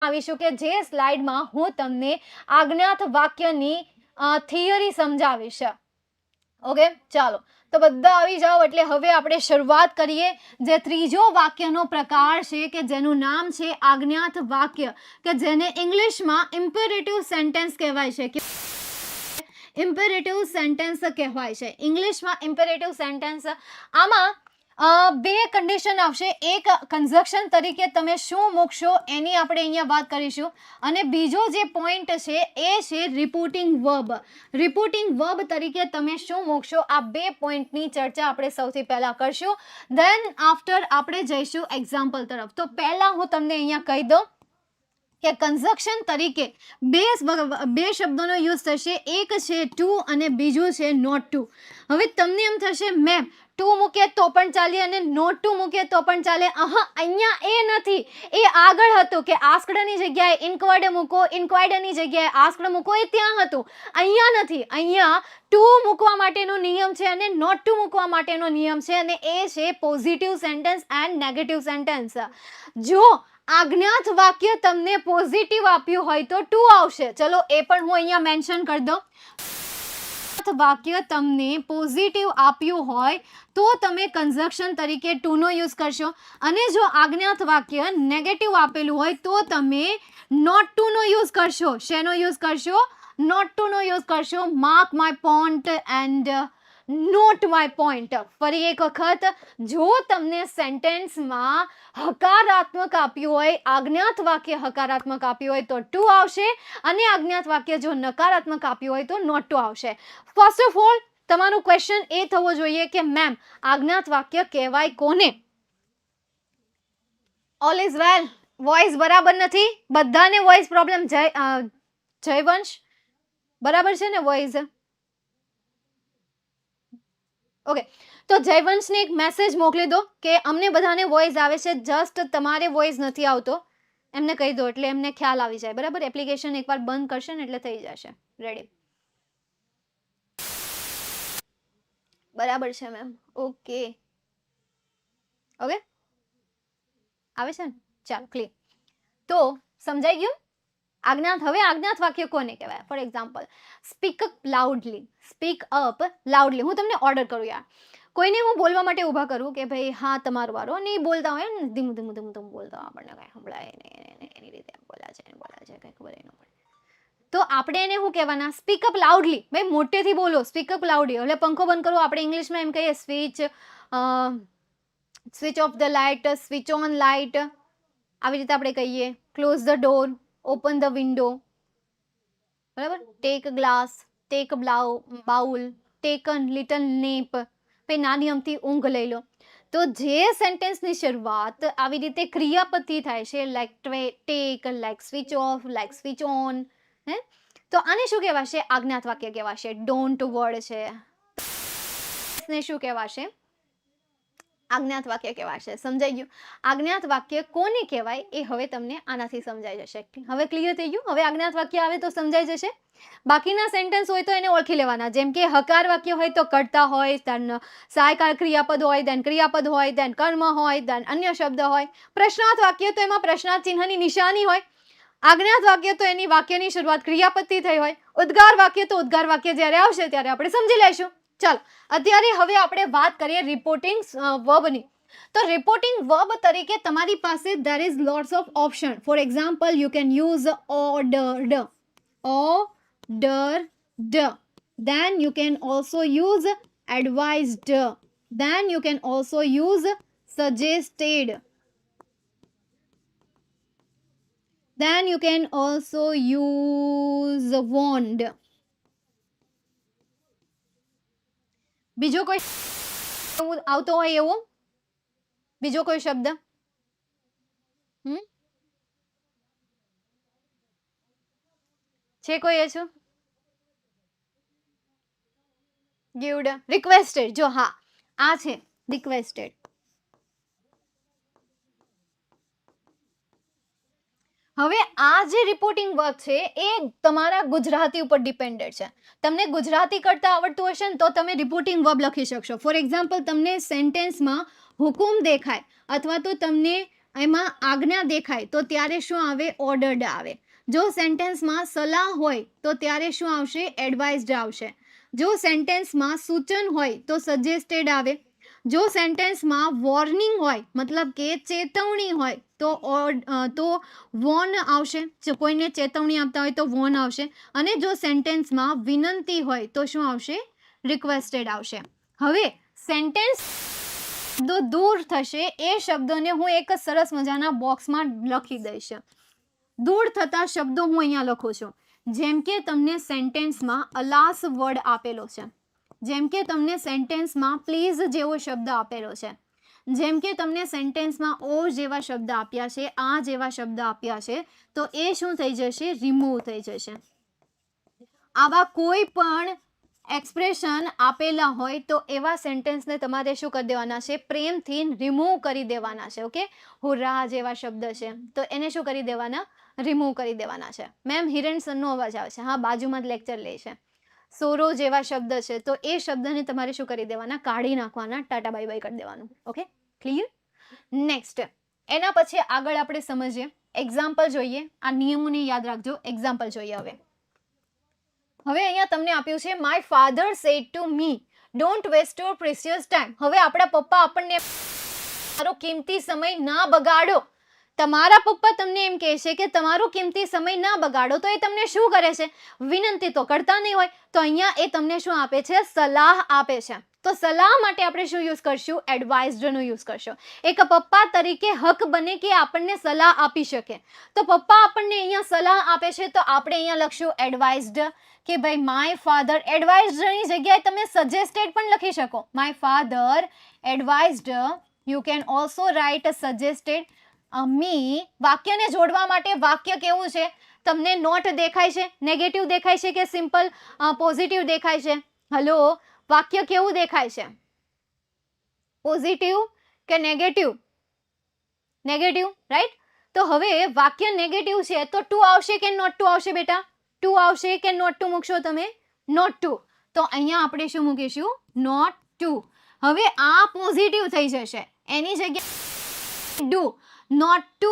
આવીશું કે જે સ્લાઇડમાં હું તમને આજ્ઞાત વાક્યની થિયરી સમજાવીશ. ઓકે, ચાલો તો બધા આવી જાઓ. એટલે હવે આપણે શરૂઆત કરીએ. જે ત્રીજો વાક્યનો પ્રકાર છે કે જેનું નામ છે આજ્ઞાત વાક્ય, કે જેને ઇંગ્લિશમાં ઇમ્પેરેટિવ સેન્ટેન્સ કહેવાય છે. ઇમ્પેરેટિવ સેન્ટેન્સ કહેવાય છે ઇંગ્લિશમાં ઇમ્પેરેટિવ સેન્ટેન્સ. આમાં બે કન્ડિશન આવશે. એક, કન્જક્શન તરીકે તમે શું મૂકશો એની આપણે અહીંયા વાત કરીશું. અને બીજો જે પોઈન્ટ છે એ છે રિપોર્ટિંગ વર્બ. રિપોર્ટિંગ વર્બ તરીકે તમે શું મૂકશો, આ બે પોઈન્ટની ચર્ચા આપણે સૌથી પહેલા કરશું. દેન આફ્ટર આપણે જઈશું એક્ઝામ્પલ તરફ. તો પહેલા હું તમને અહીંયા કહી દઉં કે કન્જક્શન તરીકે બે શબ્દોનો યુઝ થશે. એક છે ટુ અને બીજું છે નોટ ટુ. હવે તમને એમ થશે મેમ ટુ મૂકીએ તો પણ ચાલે અને નોટ ટુ મૂકીએ તો પણ ચાલે. અહીંયા એ નથી, એ આગળ હતું કે આસ્કડની જગ્યાએ ઇન્ક્વાયર્ડ મૂકો, ઇન્ક્વાયર્ડની જગ્યાએ આસ્કડ મૂકો, એ ત્યાં હતું. અહીંયા નથી. અહીંયા ટુ મૂકવા માટેનો નિયમ છે અને નોટ ટુ મૂકવા માટેનો નિયમ છે, અને એ છે positive sentence and negative sentence. જો આજ્ઞાત વાક્ય તમને પોઝિટિવ આપ્યું હોય તો ટુ આવશે. ચલો એ પણ હું અહીંયા મેન્શન કરી દઉં. વાક્ય તમને પોઝિટિવ આપ્યું હોય તો તમે કન્જક્શન તરીકે ટુ નો યુઝ કરશો, અને જો આજ્ઞાત વાક્ય નેગેટિવ આપેલું હોય તો તમે નોટ ટુ નો યુઝ કરશો. શેનો યુઝ કરશો? નોટ ટુ નો યુઝ કરશો. Mark my point and not my point. ફરી એક વખત, જો તમને સેન્ટેન્સમાં હકારાત્મક આપ્યું હોય, આજ્ઞાત વાક્ય હકારાત્મક આપ્યું હોય તો ટુ આવશે, અને આજ્ઞાત વાક્ય જો નકારાત્મક આપ્યું હોય તો નોટ ટુ આવશે. ફર્સ્ટ ઓફ ઓલ તમારું ક્વેશ્ચન એ થવો જોઈએ કે મેમ આજ્ઞાત વાક્ય કહેવાય કોને? All is well. વોઇસ બરાબર નથી? બધાને વોઇસ પ્રોબ્લેમ? જયવંશ બરાબર છે ને વોઇસ? ઓકે, તો જયવંશને એક મેસેજ મોકલી દો કે અમને બધાને વોઇસ આવે છે, જસ્ટ તમારે વોઇસ નથી આવતો. એમને કહી દો એટલે એમને ખ્યાલ આવી જાય. બરાબર, એપ્લિકેશન એકવાર બંધ કરશે ને એટલે થઈ જશે. રેડી? બરાબર છે મેમ. ઓકે ઓકે, આવે છે ને? ચાલો, ક્લિયર. તો સમજાઈ ગયું આજ્ઞાત. હવે આજ્ઞાત વાક્ય કોને કહેવાય? For example, speak up loudly. Speak up loudly. હું તમને ઓર્ડર કરું યાર, કોઈને હું બોલવા માટે ઊભા કરું કે ભાઈ હા તમારો વારો, અને એ બોલતા હોય ને ધીમું ધીમું ધીમું ધીમું બોલતા હોય, આપણને કાંઈ સંભળાય નહીં, એની રીતે એમ બોલા છે કંઈ ખબર ન પડે. તો આપણે એને શું કહેવાના? Speak up loudly. ભાઈ મોટેથી બોલો, સ્પીક અપ લાઉડલી. એટલે પંખો બંધ કરો, આપણે ઇંગ્લિશમાં એમ કહીએ switch off the light, switch on light, આવી રીતે આપણે કહીએ. Close the door, open the window. બરાબર? Take glass, take bowl, taken little nap, પછી નાની અમથી ઊંઘ લઈ લો. તો જે સેન્ટેન્સની શરૂઆત આવી રીતે ક્રિયાપદથી થાય છે, like take, like switch off, like switch on, તો આને શું કહેવાશે? આજ્ઞાત વાક્ય કહેવાશે. ડોન્ટ વર્ડ છે ને શું કહેવાશે? આજ્ઞાત વાક્ય કહેવાશે. સમજાઈ ગયું? આજ્ઞાત વાક્ય કોને કહેવાય એ હવે તમને આનાથી સમજાઈ જશે. હવે ક્લિયર થઈ ગયું? હવે આજ્ઞાત વાક્ય આવે તો સમજાઈ જશે. બાકીના સેન્ટેન્સ હોય તો એને ઓળખી લેવાના. જેમ કે હકાર વાક્ય હોય તો કર્તા હોય, ધન સહાયકાર ક્રિયાપદ હોય, ધન ક્રિયાપદ હોય, ધન કર્મ હોય, ધન અન્ય શબ્દ હોય. પ્રશ્નાર્થ વાક્ય તો એમાં પ્રશ્નાર્થ ચિહ્નની નિશાની હોય. આજ્ઞાત વાક્ય તો એની વાક્યની શરૂઆત ક્રિયાપદથી થઈ હોય. ઉદ્ગાર વાક્ય તો ઉદ્ગાર વાક્ય જ્યારે આવશે ત્યારે આપણે સમજી લઈશું. ચાલો, અત્યારે હવે આપણે વાત કરીએ રિપોર્ટિંગ વર્બની. તો રિપોર્ટિંગ વર્બ તરીકે તમારી પાસે there is lots of option. For example, you can use ordered, ordered. Then you can also use advised. Then you can also use suggested. Then you can also use warned. બીજો કોઈ આવતો હોય એવો બીજો કોઈ શબ્દ? છે કોઈ હજુ? ગિવડ, રિક્વેસ્ટેડ. જો હા, આ છે રિક્વેસ્ટેડ. હવે આ જે રિપોર્ટિંગ વર્ક છે એ તમારા ગુજરાતી ઉપર ડિપેન્ડેડ છે. તમને ગુજરાતી કરતા આવડતું હશે ને તો તમે રિપોર્ટિંગ વર્બ લખી શકશો. ફોર એક્ઝામ્પલ, તમને સેન્ટેન્સમાં હુકુમ દેખાય અથવા તો તમને એમાં આજ્ઞા દેખાય તો ત્યારે શું આવે? ઓર્ડર્ડ આવે. જો સેન્ટેન્સમાં સલાહ હોય તો ત્યારે શું આવશે? એડવાઇઝડ આવશે. જો સેન્ટેન્સમાં સૂચન હોય તો સજેસ્ટેડ આવે. જો સેન્ટેન્સમાં વોર્નિંગ હોય મતલબ કે ચેતવણી હોય તો વોર્ન આવશે. જો કોઈને ચેતવણી આપતા હોય તો વોર્ન આવશે. અને જો સેન્ટેન્સમાં વિનંતી હોય તો શું આવશે? રિક્વેસ્ટેડ આવશે. હવે સેન્ટેન્સ શબ્દો દૂર થશે એ શબ્દોને હું એક સરસ મજાના બોક્સમાં લખી દઈશ. દૂર થતા શબ્દો હું અહીંયા લખું છું. જેમ કે તમને સેન્ટેન્સમાં અલાસ વર્ડ આપેલો છે, જેમ કે તમને સેન્ટેન્સમાં પ્લીઝ જેવો શબ્દ આપેલો છે, જેમ કે તમને સેન્ટેન્સમાં ઓ જેવા શબ્દ આપ્યા છે, આ જેવા શબ્દ આપ્યા છે, તો એ શું થઈ જશે? રિમૂવ થઈ જશે. આવા કોઈ પણ એક્સપ્રેશન આપેલા હોય તો એવા સેન્ટેન્સને તમારે શું કરી દેવાના છે? પ્રેમથી રિમૂવ કરી દેવાના છે. ઓકે, હુર્રા જેવા શબ્દ છે તો એને શું કરી દેવાના? રિમૂવ કરી દેવાના છે. મેમ હિરણ સરનો અવાજ આવે છે. હા, બાજુમાં જ લેક્ચર લે છે. સોરો જેવા શબ્દ છે તો એ શબ્દને તમારે શું કરી દેવાના? કાઢી નાખવાના, ટાટા બાય બાય કરી દેવાનું. Okay, clear? નેક્સ્ટ એના પછી આગળ આપણે સમજીએ, એક્ઝામ્પલ જોઈએ. આ નિયમોને યાદ રાખજો. એક્ઝામ્પલ જોઈએ. હવે અહીંયા તમને આપ્યું છે my father said to me don't waste your precious time. હવે આપણા પપ્પા આપણને તમારો કિંમતી સમય ના બગાડો. તમારા પપ્પા તમને એમ કહે છે કે તમારો કિંમતી સમય ના બગાડો, તો એ તમને શું કરે છે? વિનંતી તો કરતા નહીં હોય, તો અહીંયા એ તમને શું આપે છે? સલાહ આપે છે. તો સલાહ માટે આપણે શું યુઝ કરશું? એડવાઇઝડનો યુઝ કરશું. એક પપ્પા તરીકે હક બને કે આપણને સલાહ આપી શકે. તો પપ્પા આપણને અહીંયા સલાહ આપે છે તો આપણે અહીંયા લખશું એડવાઇઝડ, કે ભાઈ માય ફાધર. એડવાઇઝડની જગ્યાએ તમે સજેસ્ટેડ પણ લખી શકો. My father advised. You can also write suggested me. વાક્યને જોડવા માટે વાક્ય કેવું છે? તમને નોટ દેખાય છે? નેગેટિવ દેખાય છે કે સિમ્પલ પોઝિટિવ દેખાય છે? હલો, વાક્ય કેવું દેખાય છે? પોઝિટિવ કે નેગેટિવ? Negative, right? તો હવે વાક્ય નેગેટિવ છે તો ટુ આવશે કે નોટ ટુ આવશે બેટા? ટુ આવશે કે નોટ ટુ મૂકશો તમે? Not to. તો અહીંયા આપણે શું મૂકીશું? Not to. હવે આ પોઝિટિવ થઈ જશે, એની જગ્યાએ ડુ. નોટ ટુ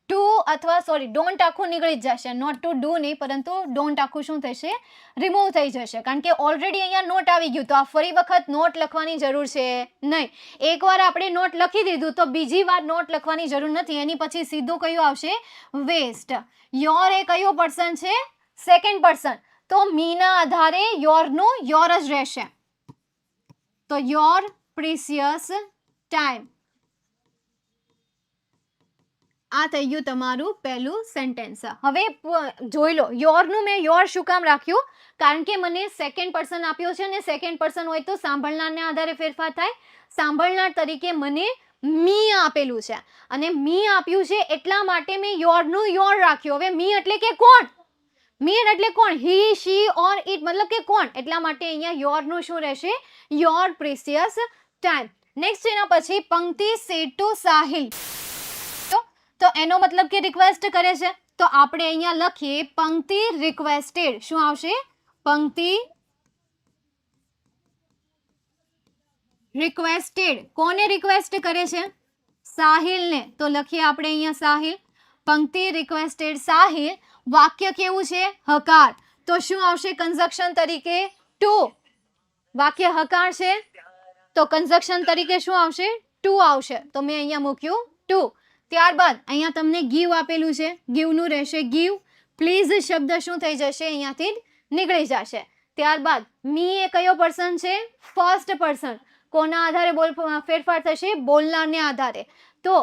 ટુ અથવા સોરી ડોન્ટ આખું નીકળી જ જશે. નોટ ટુ ડુ નહીં, પરંતુ ડોન્ટ આખું શું થશે? રિમૂવ થઈ જશે. કારણ કે ઓલરેડી અહીંયા નોટ આવી ગયું, તો આ ફરી વખત નોટ લખવાની જરૂર છે નહીં. એકવાર આપણે નોટ લખી દીધું તો બીજી વાર નોટ લખવાની જરૂર નથી. એની પછી સીધું કયું આવશે? વેસ્ટ. યોર એ કયો પર્સન છે? Second person. તો મીના આધારે યોરનું યોર જ રહેશે. તો યોર પ્રિસિયસ ટાઈમ. આ થઈ ગયું તમારું પહેલું સેન્ટેન્સ. હવે જોઈ લો, યોરનું મેં યોર શું કામ રાખ્યું? કારણ કે મને સેકન્ડ પર્સન આપ્યો છે, અને સેકન્ડ પર્સન હોય તો સાંભળનારને આધારે ફેરફાર થાય. સાંભળનાર તરીકે મને મી આપેલું છે, અને મી આપ્યું છે એટલા માટે મેં યોરનું યોર રાખ્યું. હવે મી એટલે કે કોણ? મી એટલે કોણ? હી, શી ઓર ઇટ, મતલબ કે કોણ? એટલા માટે અહીંયા યોરનું શું રહેશે? Your precious time. નેક્સ્ટ એના પછી પંક્તિ સેડ ટુ સાહિલ. તો એનો મતલબ કે રિક્વેસ્ટ કરે છે, તો આપણે અહીંયા લખીએ પંક્તિ રિક્વેસ્ટેડ. શું આવશે? પંક્તિ રિક્વેસ્ટેડ. કોને રિક્વેસ્ટ કરે છે? સાહિલને. તો લખીએ આપણે અહીંયા સાહિલ. પંક્તિ રિક્વેસ્ટેડ સાહિલ. વાક્ય કેવું છે? હકાર. તો શું આવશે કન્જક્શન તરીકે? ટુ. વાક્ય હકાર છે તો કન્જક્શન તરીકે શું આવશે? ટુ આવશે. તો મેં અહીંયા મૂક્યું ટુ. ત્યારબાદ અહીંયા તમને ગીવ આપેલું છે, ગીવનું રહેશે ગીવ. પ્લીઝ શબ્દ શું થઈ જશે? અહીંયાથી નીકળી જશે. ત્યારબાદ મી એ કયો પર્સન છે? First person. કોના આધારે ફેરફાર થશે? બોલનારને આધારે. તો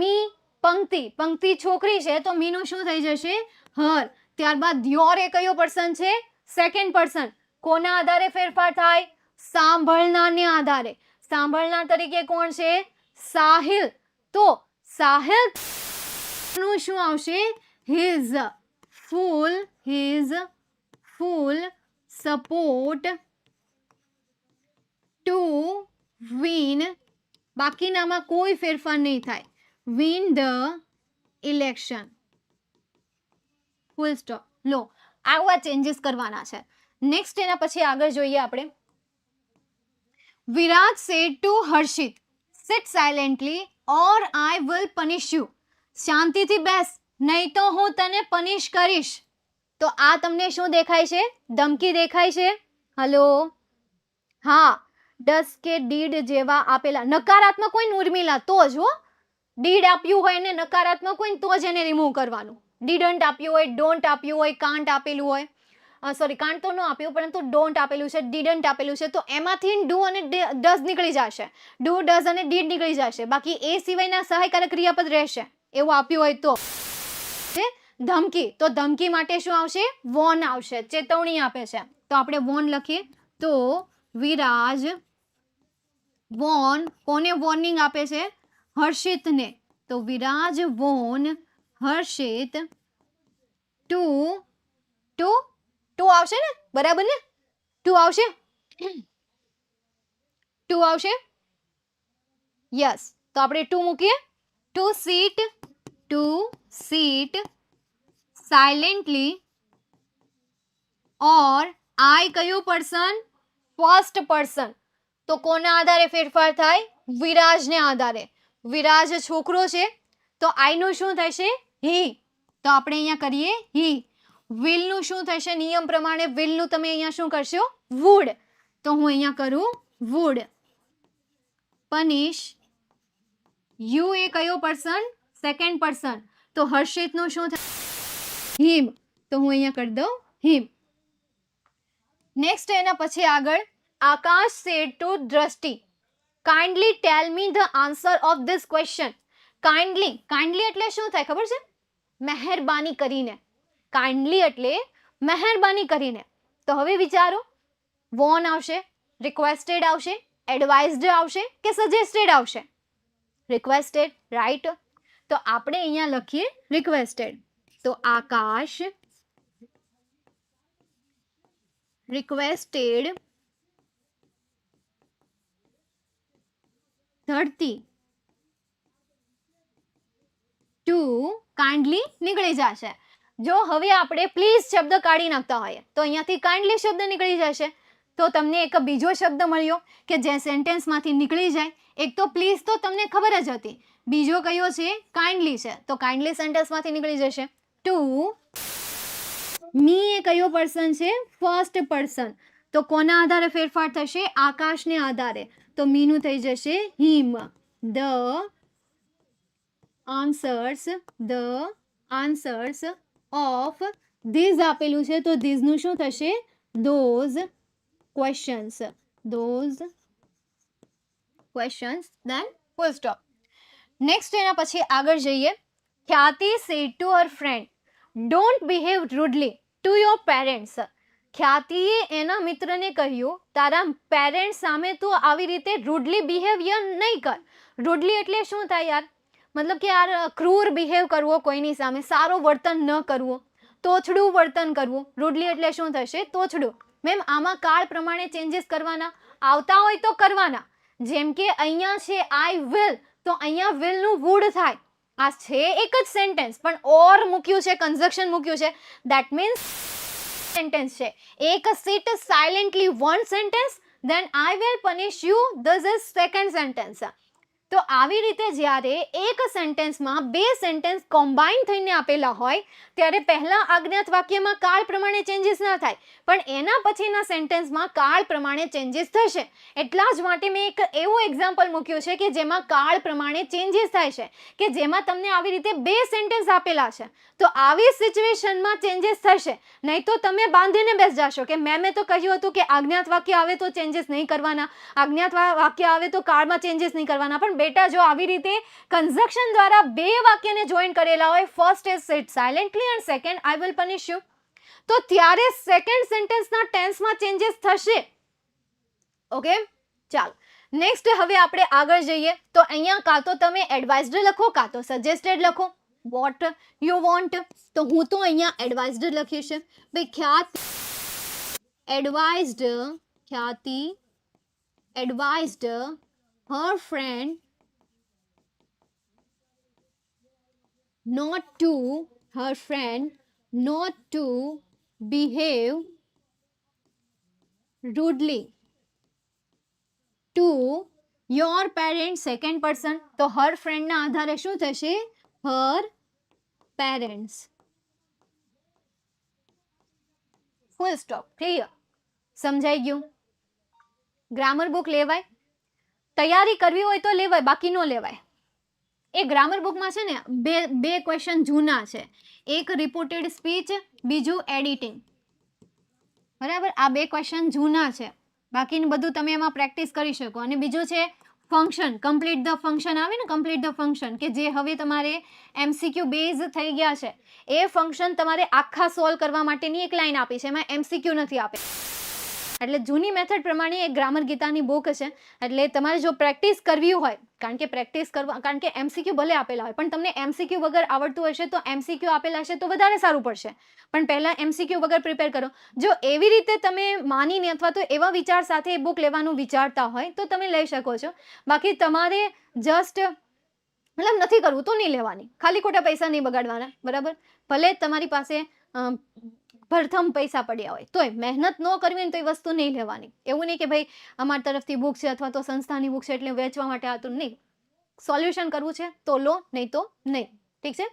મી પંક્તિ, પંક્તિ છોકરી છે તો મીનું શું થઈ જશે? હર. ત્યારબાદ યોર એ કયો પર્સન છે? Second person. કોના આધારે ફેરફાર થાય? સાંભળનારને આધારે. સાંભળનાર તરીકે કોણ છે? સાહિલ. તો સાહિલ નું શું આવશે? His full support to win. બાકીનામાં કોઈ ફેરફાર નહીં થાય. Win the election. Full stop. લો, આવા ચેન્જીસ કરવાના છે. નેક્સ્ટ એના પછી આગળ જોઈએ આપણે. Virat said to Harshit. Sit silently or I will punish you. શાંતિથી બેસ, નહીં તો હું તને પનિશ કરીશ. તો આ તમને શું દેખાય છે? ધમકી દેખાય છે. હલો, હા, ડસ કે ડીડ જેવા આપેલા નકારાત્મક હોય ને ઉર્મિલા તો જ હો. ડીડ આપ્યું હોય ને નકારાત્મક હોય ને તો જ એને રિમૂવ કરવાનું. ડીડન્ટ આપ્યું હોય, ડોન્ટ આપ્યું હોય, કાન્ટ આપેલું હોય, સોરી કાન્ટ તો ન આપ્યું પરંતુ ડોન્ટ આપેલું છે, ડીડન્ટ આપેલું છે, તો એમાંથી ડુ અને ડઝ નીકળી જશે. ડુ, ડઝ અને ડીડ નીકળી જશે. બાકી એ સિવાયના સહાયકારક ક્રિયાપદ રહેશે એવું આપ્યું હોય તો. ધમકી, તો ધમકી માટે શું આવશે? વોર્ન આવશે, ચેતવણી આપે છે. તો આપણે વોર્ન લખીએ. તો વિરાજ વોર્ન, કોને વોર્નિંગ આપે છે? હર્ષિતને. તો વિરાજ વોર્ન હર્ષિત ટુ ટુ ટુ આવશે ને, બરાબર ને? ટુ આવશે, ટુ આવશે, યસ. તો આપણે ટુ મૂકીએ. ટુ સીટ સાયલેન્ટલી ઓર આઈ કયું પર્સન? First person. તો કોના આધારે ફેરફાર થાય? વિરાજને આધારે. વિરાજ છોકરો છે તો આઈ નું શું થશે? હી. તો આપણે અહીંયા કરીએ હી. વિલ નું શું થશે? નિયમ પ્રમાણે વિલ નું તમે અહીંયા શું કરશો? વુડ. તો હું અહીંયા કરું વુડ. પનિશ યુ એ કયો પર્સન? Second person. તો હર્ષિત નું શું થાય? હિમ. તો હું અહીંયા કરી દઉં હિમ. નેક્સ્ટ એના પછી આગળ Akash said to Drishti, kindly tell me the answer of this question. Kindly, kindly એટલે શું થાય ખબર છે? મહેરબાની કરીને. કાઇન્ડલી એટલે મહેરબાની કરીને. તો હવે વિચારો, વોર્ન આવશે, રિક્વેસ્ટેડ આવશે, એડવાઇઝડ આવશે કે સજેસ્ટેડ આવશે? Requested, right. તો આપણે અહીંયા લખીએ રિક્વેસ્ટેડ. તો આકાશ requested ધરતી ટુ કાઇન્ડલી નીકળી જશે. જો હવે આપણે પ્લીઝ શબ્દ કાઢી નાખતા હોઈએ તો અહીંયાથી કાઇન્ડલી શબ્દ નીકળી જશે. તો તમને એક બીજો શબ્દ મળ્યો કે જે સેન્ટેન્સમાંથી નીકળી જાય. એક તો પ્લીઝ તો તમને ખબર જ હતી, બીજો કયો છે? કાઇન્ડલી છે. તો કાઇન્ડલી સેન્ટેન્સમાંથી નીકળી જશે. ટુ મી એ કયો પર્સન છે? First person. તો કોના આધારે ફેરફાર થશે? આકાશને આધારે. તો મીનું થઈ જશે him. The answers of these આપેલું છે તો ધીઝનું શું થશે? Those questions. Then full stop. Next એના પછી આગળ જઈએ. Khyati said to her friend don't behave rudely to your parents. ખ્યાતિએ એના મિત્રને કહ્યું તારા પેરેન્ટ્સ સામે તું આવી રીતે રૂડલી બિહેવિયર નહીં કર. રૂડલી એટલે શું થાય યાર? મતલબ કે યાર ક્રૂર બિહેવ કરવો કોઈની સામે, સારો વર્તન ન કરવું, તોછડું વર્તન કરવું. રૂડલી એટલે શું થશે? તોછડું. મેમ આમાં કાળ પ્રમાણે ચેન્જીસ કરવાના, આવતા હોય તો કરવાના. જેમ કે અહીંયા છે આઈ વિલ, તો અહીંયા વિલ નું વુડ થાય. આ છે એક જ સેન્ટેન્સ પણ ઓર મૂક્યું છે, કન્જક્શન મૂક્યું છે. દેટ મીન્સ સેન્ટેન્સ છે. એક sit silently one sentence, then I will punish you this is second sentence. તો આવી રીતે જ્યારે એક સેન્ટેન્સમાં બે સેન્ટેન્સ કોમ્બાઇન થઈને આપેલા હોય ત્યારે પહેલા આજ્ઞાત વાક્યમાં કાળ પ્રમાણે ચેન્જીસ ના થાય, પણ એના પછીના સેન્ટેન્સમાં કાળ પ્રમાણે ચેન્જીસ થશે. એટલા જ માટે મેં એક એવું એક્ઝામ્પલ મૂક્યું છે કે જેમાં કાળ પ્રમાણે ચેન્જીસ થાય છે, કે જેમાં તમને આવી રીતે બે સેન્ટેન્સ આપેલા છે. તો આવી સિચ્યુએશનમાં ચેન્જીસ થશે, નહીં તો તમે બાંધીને બેસી જશો કે મેમે તો કહ્યું હતું કે આજ્ઞાત વાક્ય આવે તો ચેન્જીસ નહીં કરવાના, આજ્ઞાત વાક્ય આવે તો કાળમાં ચેન્જીસ નહીં કરવાના. પણ બેટા જો આવી રીતે કન્જક્શન દ્વારા બે વાક્યને જોઈન કરેલા હોય, first is sit silently and second I will punish you, તો ત્યારે સેકન્ડ સેન્ટેન્સના ટેન્સમાં ચેન્જીસ થશે. ઓકે, ચાલો નેક્સ્ટ હવે આપણે આગળ જઈએ. તો અહીંયા કાં તો તમે એડવાઇઝડ લખો કાં તો સજેસ્ટેડ લખો. What you want. તો હું તો અહીંયા એડવાઇઝડ લખીશ. ભાઈ ખ્યાતિ advised her friend not to behave rudely to your parent second person, તો હર ફ્રેન્ડના આધારે શું થશે? Her parents. Full stop. Clear? સમજાઈ ગયું? ગ્રામર બુક લેવાય, તૈયારી કરવી હોય તો લેવાય, બાકી ન લેવાય. એ ગ્રામર બુકમાં છે ને બે ક્વેશ્ચન જૂના છે, એક રિપોર્ટેડ સ્પીચ, બીજું એડિટિંગ. બરાબર, આ બે ક્વેશ્ચન જૂના છે, બાકીનું બધું તમે એમાં પ્રેક્ટિસ કરી શકો. અને બીજું છે ફંક્શન, કમ્પ્લીટ ધ ફંક્શન આવે ને, કમ્પ્લીટ ધ ફંક્શન, કે જે હવે તમારે MCQ બેઝ થઈ ગયા છે. એ ફંક્શન તમારે આખા સોલ્વ કરવા માટેની એક લાઈન આપી છે, એમાં MCQ નથી આપે. એટલે જૂની મેથડ પ્રમાણે એક ગ્રામર ગીતાની બુક છે. એટલે તમારે જો પ્રેક્ટિસ કરવી હોય, કારણ કે MCQ ભલે આપેલા હોય, પણ તમને MCQ વગર આવડતું હશે તો MCQ આપેલા હશે તો વધારે સારું પડશે. પણ પહેલા MCQ વગર પ્રિપેર કરો. જો એવી રીતે તમે માનીને અથવા તો એવા વિચાર સાથે એ બુક લેવાનું વિચારતા હોય તો તમે લઈ શકો છો. બાકી તમારે જસ્ટ મતલબ નથી કરવું તો નહીં લેવાની, ખાલી ખોટા પૈસા નહીં બગાડવાના. બરાબર, ભલે તમારી પાસે પ્રથમ પૈસા પડ્યા હોય તોય મહેનત ન કરવી ને તો એ વસ્તુ નહીં લેવાની. એવું નહીં કે ભાઈ અમારી તરફથી બુક છે અથવા તો સંસ્થાની બુક છે એટલે વેચવા માટે આતું નહીં. સોલ્યુશન કરવું છે તો લો, નહીં તો નહીં. ઠીક છે?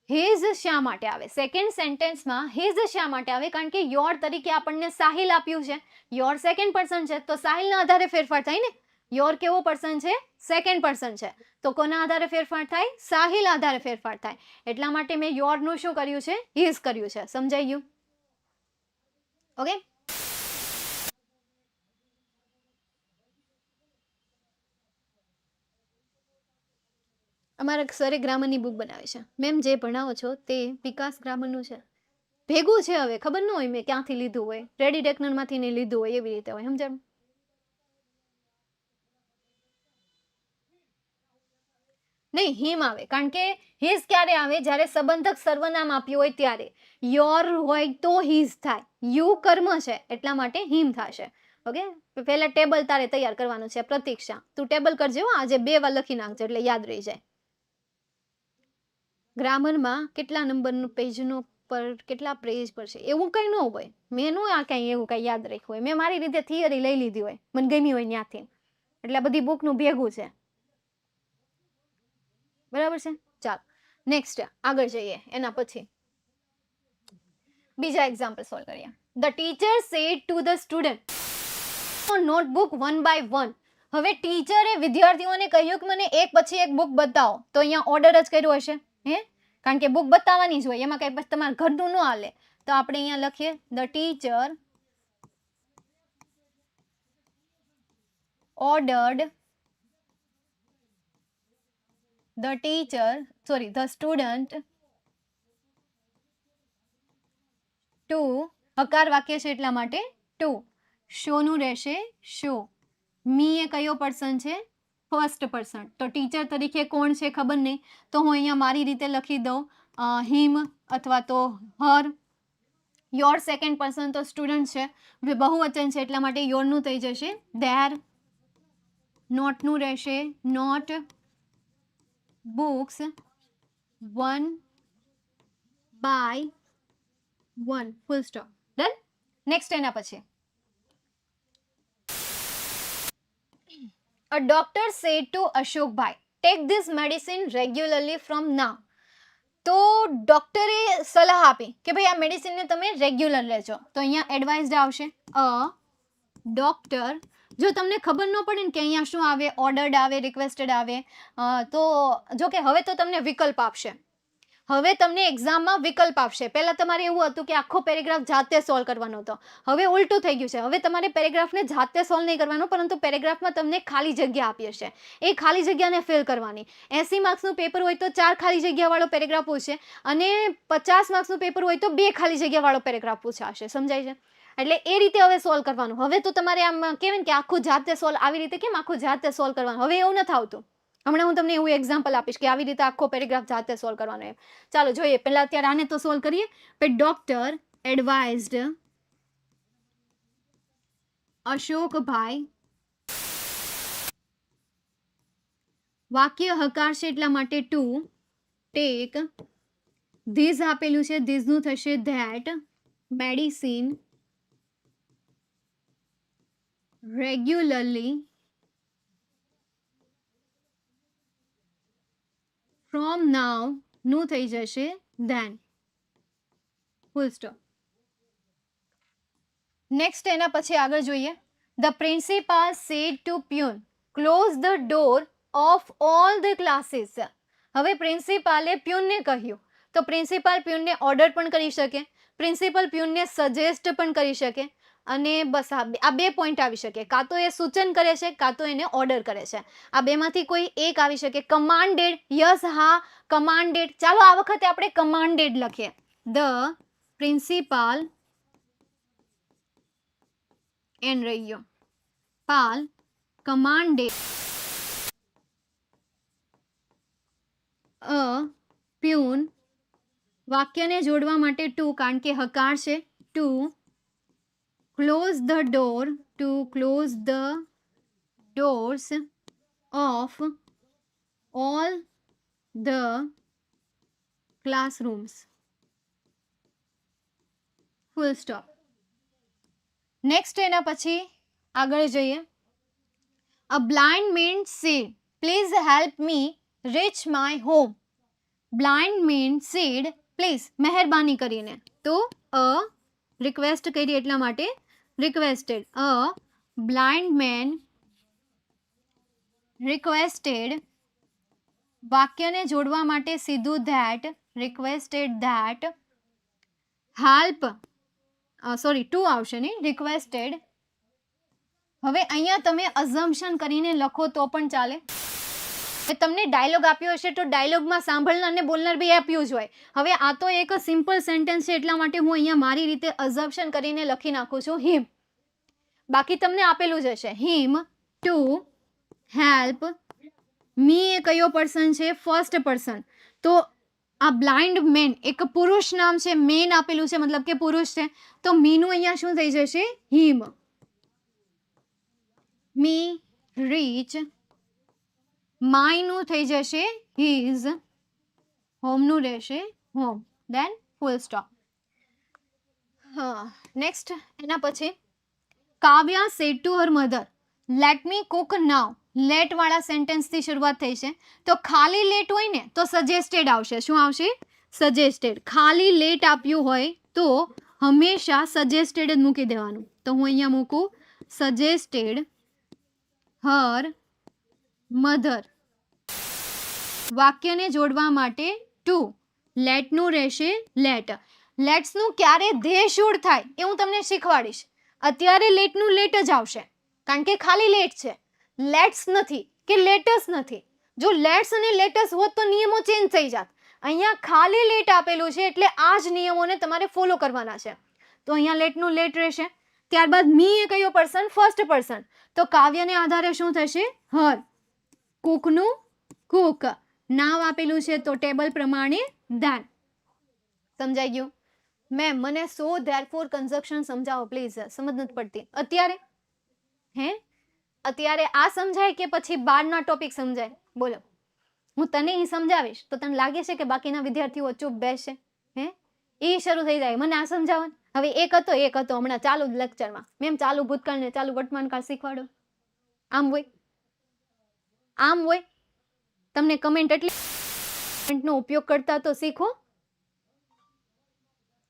હિઝ શા માટે આવે? સેકન્ડ સેન્ટેન્સમાં હિઝ શા માટે આવે? કારણ કે યોર તરીકે આપણને સાહિલ આપ્યું છે. યોર સેકન્ડ પર્સન છે તો સાહિલના આધારે ફેરફાર થાય ને. યોર કેવો પર્સન છે? સેકન્ડ પર્સન છે, તો કોના આધારે ફેરફાર થાય? સાહિલ આધારે ફેરફાર થાય. એટલા માટે મેં યોરનું શું કર્યું છે? હિઝ કર્યું છે. સમજાઈ ગયું? ઓકે. અમારા સરે ગ્રામરની બુક બનાવે છે. મેમ જે ભણાવો છો તે વિકાસ ગ્રામરનું છે, ભેગું છે. હવે ખબર ન હોય મેં ક્યાંથી લીધું હોય, રેડી ટેકનરમાંથી નહીં લીધું હોય, એવી રીતે હોય. સમજાય? નહીં, હિમ આવે. કારણ કે હિઝ ક્યારે આવે? જ્યારે સંબંધક સર્વનામ આપ્યું હોય ત્યારે. યોર હોય તો હિઝ થાય. યુ કર્મ છે એટલા માટે હિમ થશે. ઓકે, પહેલા ટેબલ તારે તૈયાર કરવાનું છે. પ્રતીક્ષા, તું ટેબલ કરજે હો, આજે 2 વાર લખી નાખજો એટલે યાદ રહી જાય. ગ્રામરમાં કેટલા નંબરનું પેજનો પર કેટલા પેજ પર છે એવું કંઈ ન હોય. મેં નો આ કંઈ એવું કંઈ યાદ રાખ્યું હોય. મેં મારી રીતે થિયરી લઈ લીધી હોય, મને ગમી હોય ત્યાંથી. એટલે બધી બુકનું ભેગું છે. બરાબર છે? ચાલો નેક્સ્ટ આગળ જઈએ. એના પછી બીજા એક્ઝામ્પલ સોલ્વ કરીએ. The teacher said to the student notebook 1 by 1. હવે ટીચરે વિદ્યાર્થીઓને કહ્યું કે મને એક પછી એક બુક બતાવો, તો અહીંયા ઓર્ડર જ કર્યો હશે. કારણ કે બુક બતાવવાની જ હોય, એમાં કઈ પછી તમારે ઘરનું ન હાલે. તો આપણે અહીંયા લખીએ the teacher ordered the student to, હકાર વાક્ય છે એટલા માટે ટુ. શોનું રહેશે શો. મી એ કયો પર્સન છે? First person. તો ટીચર તરીકે કોણ છે ખબર નહીં, તો હું અહીંયા મારી રીતે લખી દઉં હિમ અથવા તો હર. યોર સેકન્ડ પર્સન તો સ્ટુડન્ટ છે, બહુવચન છે એટલા માટે યોરનું થઈ જશે ધેર. નોટનું રહેશે note books 1 by 1. Full stop. Done. Next એના પછી A doctor said to Ashokbhai, take this medicine regularly from now. તો ડોક્ટરે સલાહ આપી કે ભાઈ આ મેડિસિનને તમે રેગ્યુલર લેજો. તો અહીંયા એડવાઇઝડ આવશે અ ડોક્ટર. જો તમને ખબર ન પડે ને કે અહીંયા શું આવે, ઓર્ડર્ડ આવે, રિક્વેસ્ટેડ આવે, તો જો કે હવે તો તમને વિકલ્પ આપશે. હવે તમને એક્ઝામમાં વિકલ્પ આપશે. પહેલાં તમારે એવું હતું કે આખો પેરેગ્રાફ જાતે સોલ્વ કરવાનો હતો. હવે ઉલટું થઈ ગયું છે. હવે તમારે પેરેગ્રાફને જાતે સોલ્વ નહીં કરવાનો, પરંતુ પેરેગ્રાફમાં તમને ખાલી જગ્યા આપી હશે. એ ખાલી જગ્યાને ફિલ કરવાની. 80 માર્ક્સનું પેપર હોય તો 4 ખાલી જગ્યાવાળો પેરેગ્રાફ પૂછશે, અને 50 માર્ક્સનું પેપર હોય તો 2 ખાલી જગ્યાવાળો પેરેગ્રાફ પૂછાશે. સમજાય છે? એટલે એ રીતે હવે સોલ્વ કરવાનું. હવે તો તમારે આમ કહેવાય ને કે આખું જાતે સોલ્વ, આવી રીતે કેમ આખું જાતે સોલ્વ કરવાનું, હવે એવું નથી આવતું. હમણાં હું તમને એવું એક્ઝામ્પલ આપીશ કે આવી રીતે આખો પેરેગ્રાફ જાતે સોલ્વ કરવાનો એમ. ચાલો જોઈએ. પહેલા અત્યારે આને તો સોલ્વ કરીએ. ડોક્ટર એડવાઇઝડ અશોકભાઈ, વાક્ય હકાર છે એટલા માટે ટુ, ટેક ધીઝ આપેલું છે, ધીઝનું થશે ધેટ, મેડિસિન રેગ્યુલરલી ફ્રોમ નાવ નું થઈ જશે ધેન. ફૂલ સ્ટોપ. નેક્સ્ટ એના પછી આગળ જોઈએ. The principal said to peon close the door of all the classes. હવે પ્રિન્સિપાલે પ્યુનને કહ્યું, તો પ્રિન્સિપાલ પ્યુનને ઓર્ડર પણ કરી શકે, પ્રિન્સિપલ પ્યુનને સજેસ્ટ પણ કરી શકે, અને બસ આ બે પોઈન્ટ આવી શકે. કાં તો એ સૂચન કરે છે, કાં તો એને ઓર્ડર કરે છે. આ બેમાંથી કોઈ એક આવી શકે. કમાન્ડેડ, યસ, હા, કમાન્ડેડ. ચાલો આ વખતે આપણે કમાન્ડેડ લખીએ. ધ પ્રિન્સિપાલ એન રહી ગયો, પાલ કમાન્ડેડ અ પ્યુન, વાક્યને જોડવા માટે ટુ, કારણ કે હકાર છે, to close the door, to close the doors of all the classrooms. Full stop. Next એના પછી આગળ જઈએ. A blind man said please help me reach my home. Blind man said please, મહેરબાની કરીને. તો અ રિક્વેસ્ટ કરી એટલા માટે requested. A blind man requested, વાક્યને જોડવા માટે સીધું that, requested that help, sorry to આવશે નહીં, રિક્વેસ્ટેડ. હવે અહીંયા તમે અઝમ્પશન કરીને લખો તો પણ ચાલે. તમને ડાયલોગ આપ્યો હશે તો ડાયલોગમાં સાંભળનાર અને બોલનાર બી આપ્યું જ હોય. હવે આ તો એક સિમ્પલ સેન્ટેન્સ છે, એટલા માટે હું અહીંયા મારી રીતે અઝમ્પશન કરીને લખી નાખું છું હિમ. બાકી તમને આપેલું જ હશે. હિમ ટુ હેલ્પ મી એ કયો પર્સન છે? First person. તો આ બ્લાઇન્ડ મેન એક પુરુષ નામ છે, મેન આપેલું છે મતલબ કે પુરુષ છે, તો મીનું અહીંયા શું થઈ જશે? હિમ. મી રીચ, માયનું થઈ જશે હિઝ, હોમનું રહેશે હોમ. Then full stop. હા, નેક્સ્ટ એના પછી Kavya said to her mother let me cook now. Let વાળા સેન્ટેન્સથી શરૂઆત થઈ છે, તો ખાલી લેટ હોય ને તો સજેસ્ટેડ આવશે. શું આવશે? સજેસ્ટેડ. ખાલી લેટ આપ્યું હોય તો હંમેશા સજેસ્ટેડ જ મૂકી દેવાનું. તો હું અહીંયા મૂકું સજેસ્ટેડ હર મધર. વાક્યને જોડવા માટે ટુ, લેટનું રહેશે લેટ. લેટ્સનું ક્યારે ધ્યેય શુડ થાય એ હું તમને શીખવાડીશ. અત્યારે લેટનું લેટ જ આવશે, કારણ કે ખાલી લેટ છે, લેટ્સ નથી કે લેટસ નથી. જો લેટ્સ અને લેટસ હોત તો નિયમો ચેન્જ થઈ જાત. અહીંયા ખાલી લેટ આપેલું છે એટલે આ જ નિયમોને તમારે ફોલો કરવાના છે. તો અહીંયા લેટનું લેટ રહેશે. ત્યારબાદ મી એ કયો પર્સન? First person. તો કાવ્યને આધારે શું થશે? હર. કુકનું કુક. નામ આપેલું છે તો ટેબલ પ્રમાણે ધેન. સમજાઈ ગયું? મેમ મને સો ધેરફોર કન્જક્શન સમજાવો પ્લીઝ, સમજ નથી પડતી. અત્યારે અત્યારે આ સમજાય કે પછી બારના ટોપિક સમજાય? બોલો. હું તને એ સમજાવીશ તો તને લાગે છે કે બાકીના વિદ્યાર્થીઓ ચૂપ બેસે? એ શરૂ થઈ જાય મને આ સમજાવવાનું. હવે એક હતો હમણાં ચાલુ લેક્ચરમાં, મેમ ચાલુ ભૂતકાળ ને ચાલુ વર્તમાનકાળ શીખવાડો. આમ હોય, આમ હોય. તમને કમેન્ટ નો ઉપયોગ કરતા તો શીખો.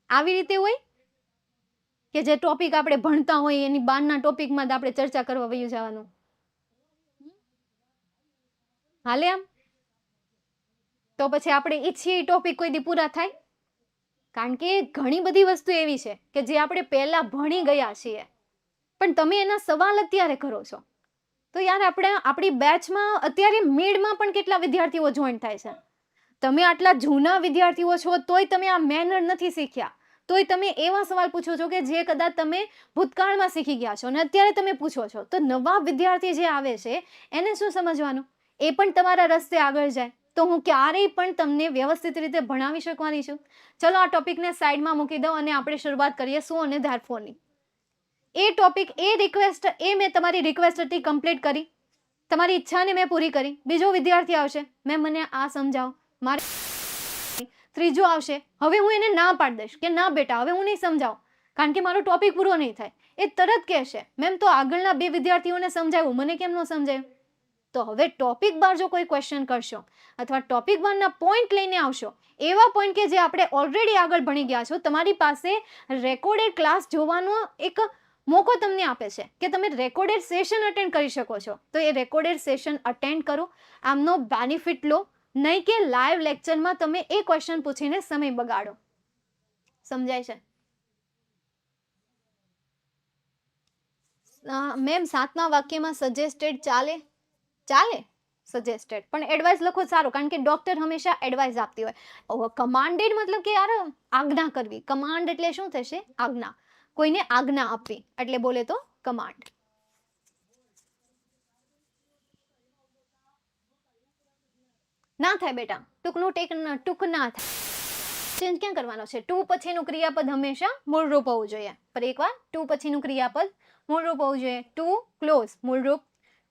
આવી રીતે હોય કે જે ટોપિક આપણે ભણતા હોય એની બહારના ટોપિકમાં જ આપણે ચર્ચા કરવા વયું જવાનું? હાલે આમ? તો પછી આપણે ઈચ્છીએ ટોપિક કોઈ દી પૂરા થાય? કારણ કે ઘણી બધી વસ્તુ એવી છે કે જે આપણે પહેલા ભણી ગયા છીએ, પણ તમે એના સવાલ અત્યારે કરો છો. તો યાર આપણી બેચમાં અત્યારે મિડમાં પણ કેટલા વિદ્યાર્થીઓ જોઈન થાય છે. તમે આટલા જૂના વિદ્યાર્થીઓ છો તોય તમે આ મેનર નથી શીખ્યા, તોય તમે એવા સવાલ પૂછો છો કે જે કદાચ તમે ભૂતકાળમાં શીખી ગયા છો અને અત્યારે તમે પૂછો છો. તો નવા વિદ્યાર્થી જે આવે છે એને શું સમજવાનું? એ પણ તમારા રસ્તે આગળ જાય તો હું ક્યારેય પણ તમને વ્યવસ્થિત રીતે ભણાવી શકવાની છું. ચલો આ ટોપિકને સાઈડમાં મૂકી દો અને આપણે શરૂઆત કરીએ સો અને ધેરફોરની. એ ટોપિક, એ રિક્વેસ્ટ, એ મેં તમારી રિક્વેસ્ટ હતી કમ્પ્લીટ કરી, તમારી ઈચ્છાને મેં પૂરી કરી. બીજો વિદ્યાર્થી આવશે, મેં મને આ સમજાવો, મારે ત્રીજો આવશે, હવે હું એને ના પાડી દઈશ કે ના બેટા હવે હું નહીં સમજાવું કારણ કે મારો ટોપિક પૂરો નહીં થાય. એ તરત કહેશે મેમ તો આગળના બે વિદ્યાર્થીઓને સમજાવ્યું, મને કેમ ન સમજાયું? તો હવે ટોપિક બાર જો કોઈ ક્વેશ્ચન કરશો અથવા ટોપિક બારના પોઈન્ટ લઈને આવશો, એવા પોઈન્ટ કે જે આપણે ઓલરેડી આગળ ભણી ગયા છો, તમારી પાસે રેકોર્ડેડ ક્લાસ જોવાનો એક મોકો તમને આપે છે કે તમે રેકોર્ડેડ સેશન અટેન્ડ કરી શકો છો. તો એ રેકોર્ડેડ સેશન અટેન્ડ કરો, આમનો બેનિફિટ લો, નહીં કે લાઈવ લેક્ચરમાં તમે એ ક્વેશ્ચન પૂછીને સમય બગાડો. સમજાય છે? મેમ 7મા વાક્યમાં સજેસ્ટેડ ચાલે? ચાલે સજેસ્ટેડ, પણ એડવાઇસ લખો સારું, કારણ કે ડોક્ટર હંમેશા એડવાઇસ આપતી હોય. કમાન્ડેડ મતલબ કે યાર આજ્ઞા કરવી. કમાન્ડ એટલે શું થશે? આજ્ઞા. કોઈને આજ્ઞા આપવી એટલે બોલે તો કમાન્ડ. ના થાય બેટા, ટૂંક ના થાય. ચેન્જ ક્યાં કરવાનો છે? ટુ પછીનું ક્રિયાપદ હંમેશા મૂળરૂપ હોવું જોઈએ. પર એકવાર ટુ પછીનું ક્રિયાપદ મૂળરૂપ હોવું જોઈએ. ટુ ક્લોઝ મૂળરૂપ,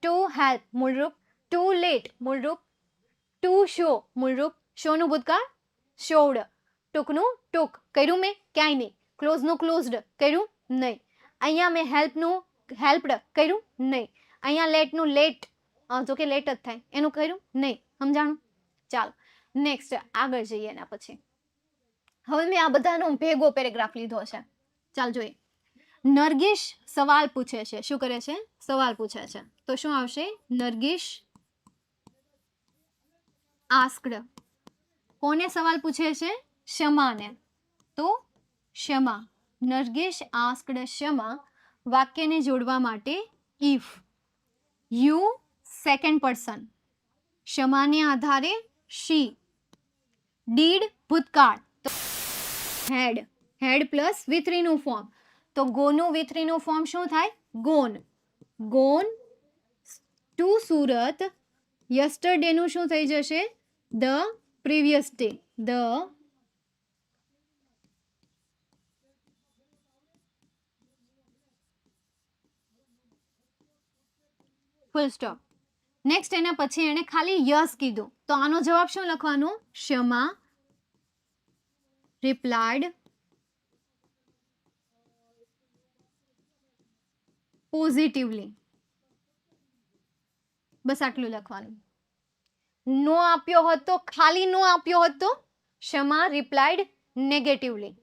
ટુ હેલ્પ મૂળરૂપ, ટુ લેટ મૂળરૂપ, ટુ શો મૂળરૂપ, શોનું ભૂતકાળ શોડ, ટૂંકનું ટૂંક, કર્યું મેં ક્યાંય નહીં, ક્લોઝનું ક્લોઝડ, કર્યું નહીં. અહીંયા મેં હેલ્પનું હેલ્પડ, કર્યું નહીં. અહીંયા લેટનું લેટ, જો કે લેટ જ થાય, એનું કર્યું નહીં. સમજાણું? ચાલો નેક્સ્ટ આગળ જઈએ. એના પછી હવે મેં આ બધાનો ભેગો પેરેગ્રાફ લીધો છે. ચાલ જોઈએ. નરગીશ સવાલ પૂછે છે. શું કરે છે? સવાલ પૂછે છે. તો શું આવશે? નરગીશ આસ્ક્ડ. કોને સવાલ પૂછે છે? શમાને. તો શમા. નરગીશ આસ્ક્ડ શમા. વાક્યને જોડવા માટે ઇફ, યુ સેકન્ડ પર્સન, શમાને આધારે શી, ડીડ ભૂતકાળ, તો હેડ, હેડ પ્લસ V3 નું ફોર્મ. તો ગોનું V3 નું ફોર્મ શું થાય? Gone. Gone to Surat. Yesterday નું શું થઈ જશે? The previous day. The full stop. Next એના પછી એને ખાલી યસ કીધું, તો આનો જવાબ શું લખવાનો? Shama replied positively. બસ આટલું લખવાનું. નો આપ્યો હોત તો, ખાલી નો આપ્યો હોત તો શમા રિપ્લાયડ નેગેટિવલી.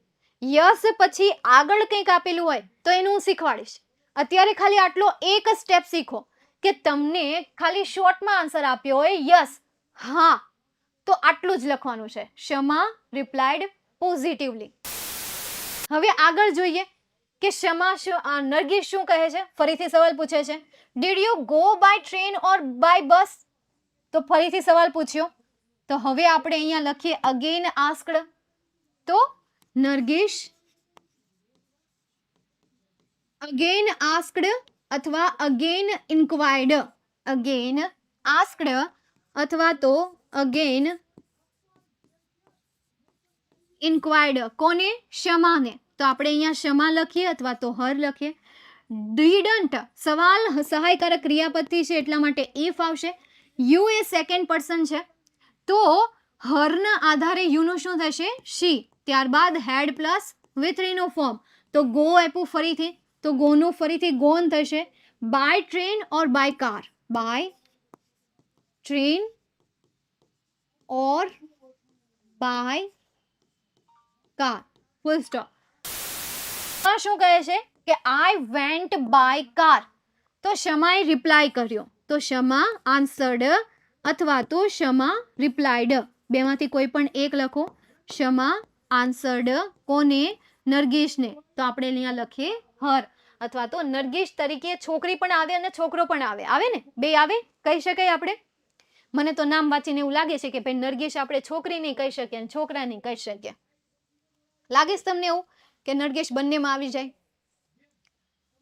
યસ પછી આગળ કંઈક આપેલું હોય તો એનું હું શીખવાડીશ. અત્યારે ખાલી આટલો એક સ્ટેપ શીખો કે તમને ખાલી શોર્ટમાં આન્સર આપ્યો હોય યસ, હા, તો આટલું જ લખવાનું છે. Shama replied positively. હવે આગળ જોઈએ કે શમા નરગીશ શું કહે છે? ફરીથી સવાલ પૂછે છે. Did you go by train or by bus? તો ફરીથી સવાલ પૂછ્યો. તો હવે આપણે અહીંયા લખીએ અગેન આસ્ક્ડ. તો નરગીશ અગેન આસ્ક્ડ અથવા અગેન ઇન્ક્વાયર્ડ. અગેન આસ્ક્ડ અથવા તો અગેન ઇન્ક્વાયર્ડ. કોને? શમાને. તો આપણે અહીંયા શમા લખીએ અથવા તો હર લખીએ. ડીડન્ટ સવાલ સહાયકારક ક્રિયાપદથી છે એટલા માટે ઇફ આવશે. યુ એ સેકન્ડ પર્સન છે તો હરના આધારે યુનું શું થશે? શી. ત્યારબાદ હેડ પ્લસ V3 નું ફોર્મ. તો ગો આપ્યું ફરીથી, તો ગોનું ફરીથી ગોન થશે. By train or by car? By train or by car. Full stop. શું કહે છે કે આઈ વેન્ટ બાય કાર. તો શમાએ રિપ્લાય કર્યો, તો શમા આન્સર્ડ અથવા તો શમા રિપ્લાયડ. બેમાંથી કોઈ પણ એક લખો. શમા આન્સર્ડ કોને? નરગીશને. તો આપણે અહીંયા લખીએ હર, અથવા તો નરગીશ તરીકે છોકરી પણ આવે અને છોકરો પણ આવે. આવે ને? બે આવે કહી શકાય આપણે. મને તો નામ વાંચીને એવું લાગે છે કે ભાઈ નરગીશ આપણે છોકરી નહીં કહી શકીએ અને છોકરા નહીં કહી શકીએ. લાગે છે તમને એવું કે નરગીશ બંનેમાં આવી જાય?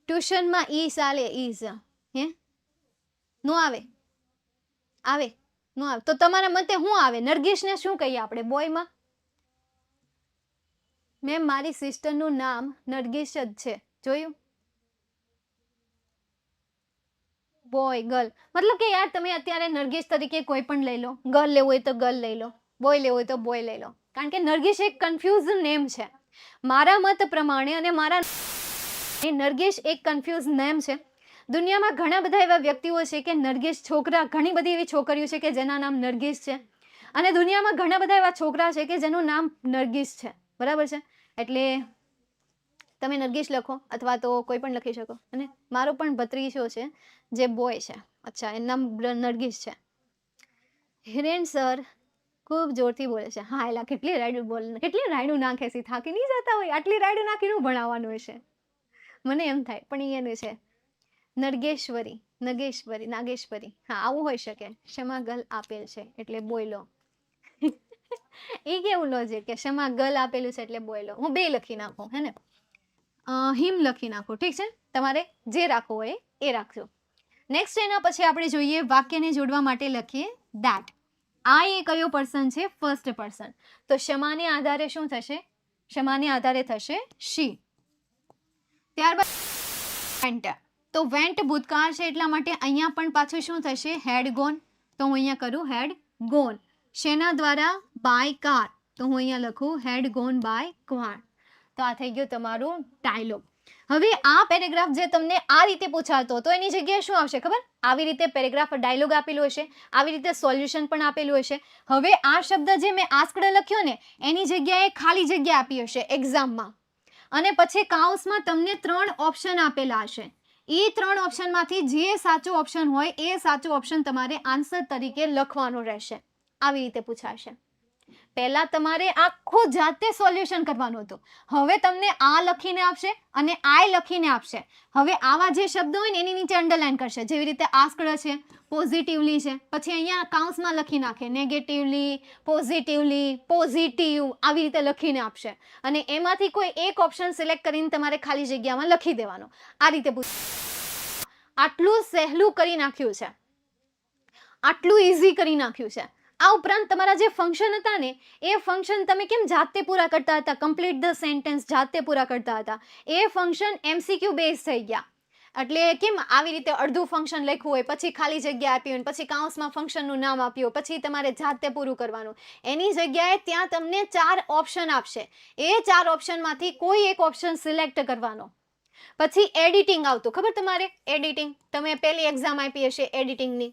ટ્યુશનમાં ઈ ચાલે, ઈઝ હે નો આવે? આવે નો આવે? તો તમારા મતે શું આવે? નરગીશને શું કહીએ આપણે બોયમાં? મેમ મારી સિસ્ટરનું નામ નરગીશ જ છે. જોયું? બોય ગર્લ મતલબ કે યાર તમે અત્યારે નરગીશ તરીકે કોઈ પણ લઈ લો. ગર્લ લેવું હોય તો ગર્લ લઈ લો, બોય લેવું હોય તો બોય લઈ લો. કારણ કે નરગીશ એક કન્ફ્યુઝ નેમ છે મારા મત પ્રમાણે, અને મારા નરગીશ એક કન્ફ્યુઝ નેમ છે. દુનિયામાં ઘણા બધા એવા વ્યક્તિઓ છે કે નરગીસ છોકરા, ઘણી બધી એવી છોકરીઓ છે કે જેના નામ નરગીસ છે, અને દુનિયામાં ઘણા બધા એવા છોકરા છે કે જેનું નામ નરગીસ છે, બરાબર છે. એટલે તમે નરગીસ લખો અથવા તો કોઈ પણ લખી શકો. અને મારો પણ ભત્રીજો છે જે બોય છે, અચ્છા એનું નામ નરગીસ છે. હિરેન સર ખૂબ જોરથી બોલે છે. હા એલા કેટલી રાયડું બોલે, કેટલી રાયડું નાખે છે, થાકી નહીં જતા હોય? આટલી રાયડું નાખીને ભણાવવાનું હશે મને એમ થાય, પણ એનું છે નરગેશ્વરી, નગેશ્વરી, નાગેશ્વરી. હા આવું હોઈ શકે. ક્ષમા ગલ આપેલ છે એટલે બોયલો. એ કેવું લોજિક કે ક્ષમા ગલ આપેલું છે એટલે બોયલો? હું બે લખી નાખું, હે ને? હિમ લખી નાખું, ઠીક છે. તમારે જે રાખવું હોય એ રાખજો. નેક્સ્ટ એના પછી આપણે જોઈએ વાક્યને જોડવા માટે લખીએ ધેટ. આ એ કયો પર્સન છે? First person. તો ક્ષમાને આધારે શું થશે? ક્ષમાને આધારે થશે શી. ત્યારબાદ વેન્ટ. તો વેન્ટ ભૂતકાળ છે એટલા માટે અહીંયા પણ પાછું શું થશે? Had gone. તો હું અહીંયા કરું હેડ ગોન. શેના દ્વારા? By car. તો હું અહીંયા લખું હેડ ગોન બાય કાર. તો આ થઈ ગયો તમારું ડાયલોગ. હવે આ પેરેગ્રાફ જે તમને આ રીતે પૂછાતો તો એની જગ્યાએ શું આવશે ખબર? આવી રીતે પેરેગ્રાફ ડાયલોગ આપેલું હશે, આવી રીતે સોલ્યુશન પણ આપેલું હશે. હવે આ શબ્દ જે મેં આસ્કડ લખ્યો ને એની જગ્યાએ ખાલી જગ્યા આપી હશે એક્ઝામમાં, અને પછી કાઉન્સમાં તમને 3 ઓપ્શન આપેલા હશે. એ 3 ઓપ્શનમાંથી જે સાચો ઓપ્શન હોય એ સાચો ઓપ્શન તમારે આન્સર તરીકે લખવાનો રહેશે. આવી રીતે પૂછાશે. પહેલા તમારે આખું જાતે સોલ્યુશન કરવાનું હતું. હવે તમને આ લખીને આપશે અને આ લખીને આપશે. હવે આવા જે શબ્દો હોય ને એની નીચે અંડરલાઈન કરશે. જેવી રીતે આસ્કડ છે, પોઝિટિવલી છે, પછી અહીંયા કાઉન્સમાં લખી નાખે નેગેટિવલી, પોઝિટિવલી, પોઝિટિવ, આવી રીતે લખીને આપશે. અને એમાંથી કોઈ એક ઓપ્શન સિલેક્ટ કરીને તમારે ખાલી જગ્યામાં લખી દેવાનો. આ રીતે આટલું સહેલું કરી નાખ્યું છે, આટલું ઇઝી કરી નાખ્યું છે. આ ઉપરાંત તમારા જે ફંક્શન હતા ને એ ફંક્શન તમે કેમ જાતે પૂરા કરતા હતા, કમ્પ્લીટ ધ સેન્ટેન્સ જાતે પૂરા કરતા હતા, એ ફંક્શન MCQ બેઝ થઈ ગયા. એટલે કેમ આવી રીતે અડધું ફંક્શન લખ્યું હોય, પછી ખાલી જગ્યા આપી હોય, પછી કાઉન્સમાં ફંક્શનનું નામ આપ્યું, પછી તમારે જાતે પૂરું કરવાનું. એની જગ્યાએ ત્યાં તમને 4 ઓપ્શન આપશે. એ 4 ઓપ્શનમાંથી કોઈ એક ઓપ્શન સિલેક્ટ કરવાનો. પછી એડિટિંગ આવતું, ખબર તમારે? એડિટિંગ તમે પહેલી એક્ઝામ આપી હશે એડિટિંગની.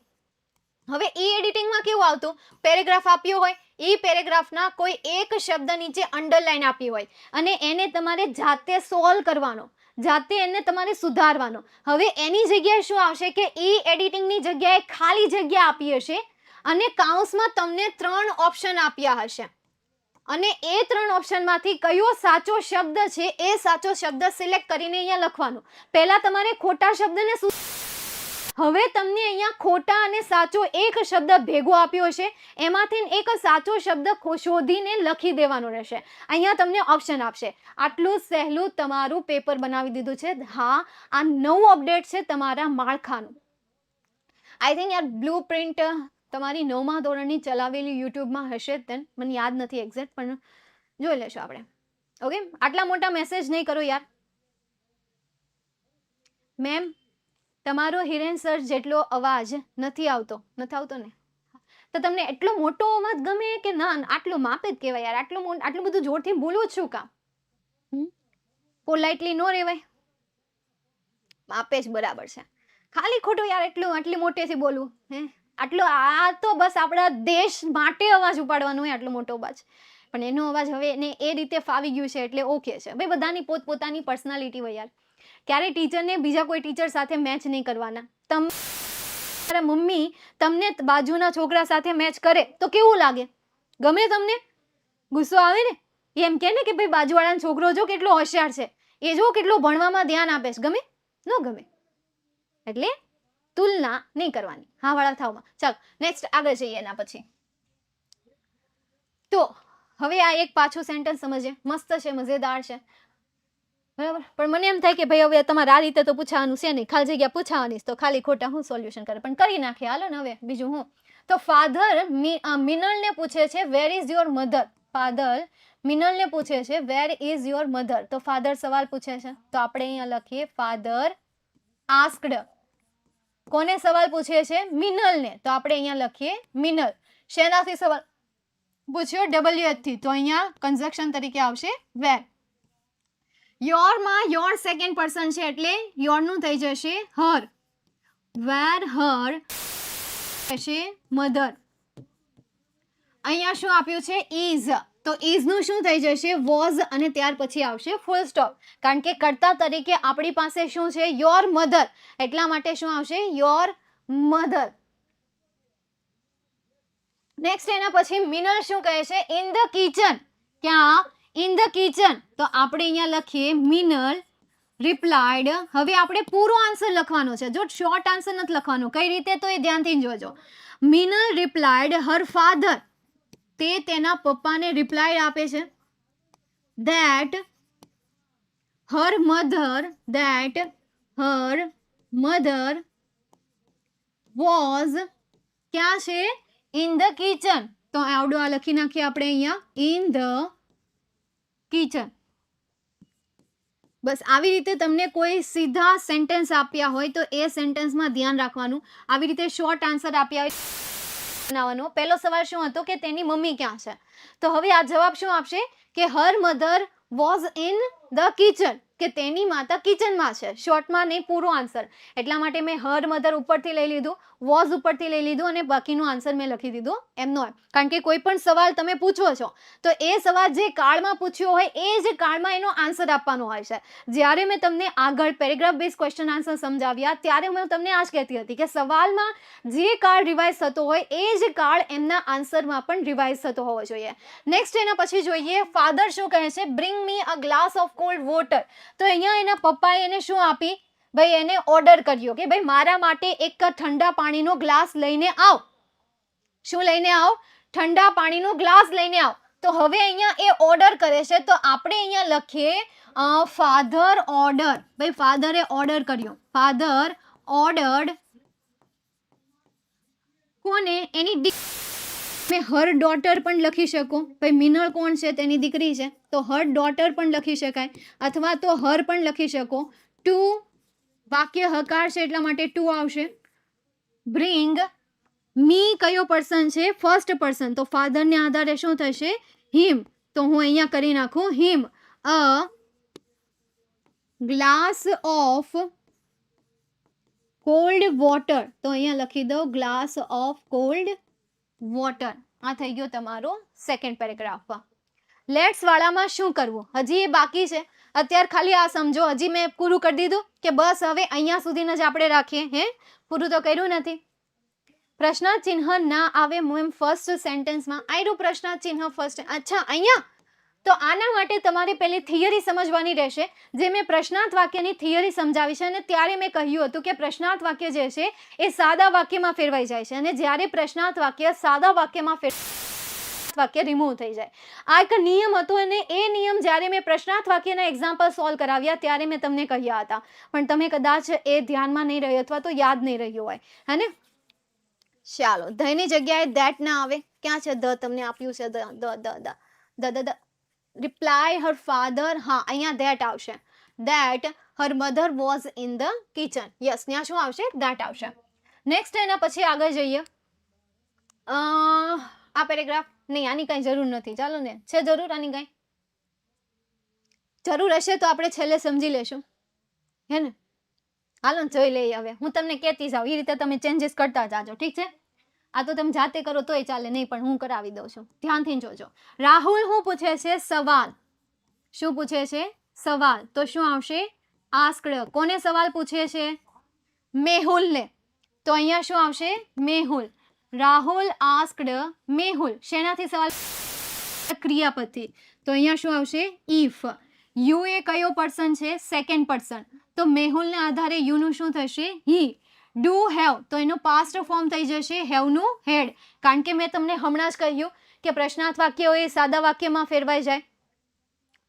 હવે એ એડિટિંગમાં કેવું આવતું? પેરેગ્રાફ આપ્યો હોય, એ પેરેગ્રાફના કોઈ એક શબ્દ નીચે અંડરલાઈન આપી હોય અને એને તમારે જાતે સોલ્વ કરવાનો, જાતે એને તમારે સુધારવાનો. હવે એની જગ્યાએ શું આવશે કે એ એડિટિંગની જગ્યાએ ખાલી જગ્યા આપી હશે અને કાઉન્સમાં તમને 3 ઓપ્શન આપ્યા હશે, અને એ 3 ઓપ્શનમાંથી કયો સાચો શબ્દ છે એ સાચો શબ્દ સિલેક્ટ કરીને અહીંયા લખવાનું. પહેલા તમારે ખોટા શબ્દને હવે તમને અહીંયા ખોટા અને સાચો એક શબ્દ ભેગો આપ્યો હશે, એમાંથી એક સાચો શબ્દ શોધીને લખી દેવાનો રહેશે. અહીંયા તમને ઓપ્શન આપશે. આટલું સહેલું તમારું પેપર બનાવી દીધું છે. હા, આ નવું અપડેટ છે તમારા માળખાનું. આઈ થિંક યાર બ્લુ પ્રિન્ટ તમારી 9મા ધોરણની ચલાવેલી યુટ્યુબમાં હશે જ, તેન મને યાદ નથી એક્ઝેક્ટ, પણ જોઈ લેશું આપણે. ઓકે, આટલા મોટા મેસેજ નહીં કરો યાર. મેમ તમારો હિરેન સર જેટલો અવાજ નથી આવતો ને? તો તમને એટલો મોટો અવાજ ગમે કે ના? આટલું માપે જ કહેવાય યાર. આટલું બધું જોરથી બોલું છું કામ? પોલાઇટલી નો રહેવાય? માપે જ બરાબર છે. ખાલી ખોટું યાર આટલી મોટેથી બોલવું, હે? આટલો આ તો બસ આપણા દેશ માટે અવાજ ઉપાડવાનો હોય, આટલો મોટો અવાજ. પણ એનો અવાજ હવે એને એ રીતે ફાવી ગયું છે એટલે ઓકે છે. ભાઈ બધાની પોતપોતાની પર્સનાલિટી હોય યાર. ક્યારે ટીચરને બીજા કોઈ ટીચર સાથે મેચ નહીં કરવાના. તમારા મમ્મી તમને બાજુના છોકરા સાથે મેચ કરે તો કેવું લાગે? ગમે તમને? ગુસ્સો આવે ને? એમ કે ને કે ભાઈ બાજુવાળાનો છોકરો જો કેટલો હોશિયાર છે, એ જો કેટલો ભણવામાં ધ્યાન આપે છે. ગમે? ન ગમે. એટલે તુલના નહીં કરવાની. હા વાળા થાવમાં. ચાલો નેક્સ્ટ આગળ જઈએ એના પછી. તો હવે આ એક પાછું સેન્ટેન્સ સમજીએ. મસ્ત છે, મજેદાર છે, બરાબર. પણ મને એમ થાય કે ભાઈ હવે તમારે આ રીતે તો પૂછવાનું છે નહીં, ખાલી જગ્યા પૂછવાની તો ખાલી ખોટા હું સોલ્યુશન કરે, પણ કરી નાખીએ હાલો ને. હવે બીજું હું તો ફાધર મિનલને પૂછે છે where is your mother. Father મિનલને પૂછે છે વેર ઇઝ યોર મધર. તો ફાધર સવાલ પૂછે છે તો આપણે અહીંયા લખીએ ફાધર આસ્કડ. કોને સવાલ પૂછે છે? મિનલને. તો આપણે અહીંયા લખીએ મિનલ. શેનાથી સવાલ પૂછ્યો? WH થી. તો અહીંયા કન્જક્શન તરીકે આવશે વેર. યોરમાં યોર સેકન્ડ પર્સન છે એટલે યોરનું થઈ જશે હર. વેર હર હશે મધર. અહીંયા શું આપ્યું છે? ઇઝ. તો ઇઝનું શું થઈ જશે? વોઝ, અને ત્યાર પછી આવશે ફૂલ સ્ટોપ. કારણ કે કર્તા તરીકે આપણી પાસે શું છે? Your mother. એટલા માટે શું આવશે? Your mother. નેક્સ્ટ એના પછી મિનલ શું કહે છે? In the kitchen. ક્યાં? In the kitchen. તો આપણે અહીંયા લખીએ મિનલ રિપ્લાઇડ. હવે આપણે પૂરો આન્સર લખવાનો છે, જો શોર્ટ આન્સર નથી લખવાનો. કઈ રીતે? તો એ ધ્યાનથી જોજો. Minal replied her father. તે તેના પપ્પાને રિપ્લાય આપે છે that her mother was ક્યાં છે? in the kitchen. તો આવડું આ લખી નાખીએ આપણે અહીંયા, in the kitchen. બસ આવી રીતે તમને કોઈ સીધા સેન્ટેન્સ આપ્યા હોય તો એ સેન્ટેન્સમાં ધ્યાન રાખવાનું. આવી રીતે શોર્ટ આન્સર આપ્યા હોય બનાવવાનો. પહેલો સવાલ શું હતો? કે તેની મમ્મી ક્યાં છે? તો હવે આ જવાબ શું આપશે? કે her mother was in the kitchen. કે તેની માતા કિચનમાં છે. શોર્ટમાં નહીં, પૂરો આન્સર. એટલા માટે મેં હર મધર ઉપરથી લઈ લીધું, વોઝ ઉપરથી લઈ લીધું, અને બાકીનો આન્સર મેં લખી દીધો એમનો એમ. કારણ કે કોઈ પણ સવાલ તમે પૂછો છો તો એ સવાલ જે કાળમાં પૂછ્યો હોય એ જ કાળમાં એનો આન્સર આપવાનો હોય છે. જ્યારે મેં તમને આગળ પેરેગ્રાફ બેઝ ક્વેશ્ચન આન્સર સમજાવ્યા ત્યારે હું તમને આ જ કહેતી હતી કે સવાલમાં જે કાળ રિવાઇઝ થતો હોય એ જ કાળ એમના આન્સરમાં પણ રિવાઇઝ થતો હોવો જોઈએ. નેક્સ્ટ એના પછી જોઈએ ફાધર શું કહે છે? Bring me a glass of cold water. તો અહીંયા એના પપ્પાએ એને શું આપી? ભાઈ એને ઓર્ડર કર્યો કે ભાઈ મારા માટે એક ઠંડા પાણીનો ગ્લાસ લઈને આવ. શું લઈને આવ? ઠંડા પાણીનો ગ્લાસ લઈને આવ. તો હવે અહીંયા એ ઓર્ડર કરે છે તો આપણે અહીંયા લખીએ ફાધર ઓર્ડર. ભાઈ ફાધરે ઓર્ડર કર્યો. ફાધર ઓર્ડર્ડ કોને? એની મેં હર ડોટર પણ લખી શકો. ભાઈ મિનળ કોણ છે? તેની દીકરી છે, તો હર ડોટર પણ લખી શકાય, અથવા તો હર પણ લખી શકો. ટુ વાક્ય હકાર છે એટલા માટે ટુ આવશે. બ્રિંગ મી કયો પર્સન છે? First person. તો ફાધરને આધારે શું થશે? હિમ. તો હું અહીંયા કરી નાખું him a glass of cold water. તો અહીંયા લખી દો ગ્લાસ ઓફ કોલ્ડ વોટર. આ થઈ ગયો તમારો સેકન્ડ પેરેગ્રાફ. લેટ્સ વાળામાં શું કરવું? હજી એ બાકી છે. અત્યારે ખાલી આ સમજો. હજી મેં પૂરું કરી દીધું કે બસ હવે અહીંયા સુધીને જ આપણે રાખીએ. હે, પૂરું તો કર્યું નથી. પ્રશ્ન ચિહ્ન ના આવે એમ ફર્સ્ટ સેન્ટેન્સમાં આવ્યું પ્રશ્ન ચિહ્ન ફર્સ્ટ. અચ્છા, અહીંયા તો આના માટે તમારે પહેલી થિયરી સમજવાની રહેશે. જે મેં પ્રશ્નાર્થ વાક્યની થિયરી સમજાવી છે અને ત્યારે મેં કહ્યું હતું કે પ્રશ્નાર્થ વાક્ય જે છે એ સાદા વાક્યમાં ફેરવાઈ જાય છે, અને જ્યારે પ્રશ્નાર્થ વાક્ય સાદા વાક્યમાં વાક્ય રિમૂવ થઈ જાય. આ એક નિયમ હતો અને એ નિયમ જ્યારે મેં પ્રશ્નાર્થ વાક્યના એક્ઝામ્પલ સોલ્વ કરાવ્યા ત્યારે મેં તમને કહ્યા હતા, પણ તમે કદાચ એ ધ્યાનમાં નહીં રહ્યો અથવા તો યાદ નહીં રહ્યું હોય. હે ને? ચાલો, ધની જગ્યાએ ધેટ ના આવે. ક્યાં છે ધ? તમને આપ્યું છે ધ. Reply her father. હા, અહીંયા ધેટ આવશે. That her mother was in the kitchen. Yes, ત્યાં શું આવશે? ધેટ આવશે. નેક્સ્ટ એના પછી આગળ જઈએ. આ પેરેગ્રાફ નહીં, આની કઈ જરૂર નથી. ચાલો ને, છે જરૂર આની કઈ? જરૂર હશે તો આપણે છેલ્લે સમજી લેશું. હે ને? હાલો જોઈ લઈએ. હવે હું તમને કહેતી જાઉં, એ રીતે તમે ચેન્જીસ કરતા જાજો. ઠીક છે? આ તો તમે જાતે કરો તોય ચાલે, નહીં પણ હું કરાવી દઉં છું. ધ્યાનથી જોજો. રાહુલ શું પૂછે છે? સવાલ. શું પૂછે છે? સવાલ. તો શું આવશે? આસ્કડ. કોને સવાલ પૂછે છે? મેહુલને. તો અહીંયા શું આવશે? મેહુલ. રાહુલ આસ્કડ મેહુલ. શેનાથી સવાલ? ક્રિયાપદથી. તો અહીંયા શું આવશે? ઇફ. યુ એ કયો પર્સન છે? Second person. તો મેહુલને આધારે યુનું શું થશે? હી. Do have. તો એનું પાસ્ટ ફોર્મ થઈ જશે હેવનું હેડ. કારણ કે મેં તમને હમણાં જ કહ્યું કે પ્રશ્નાર્થ વાક્ય એ સાદા વાક્યમાં ફેરવાઈ જાય.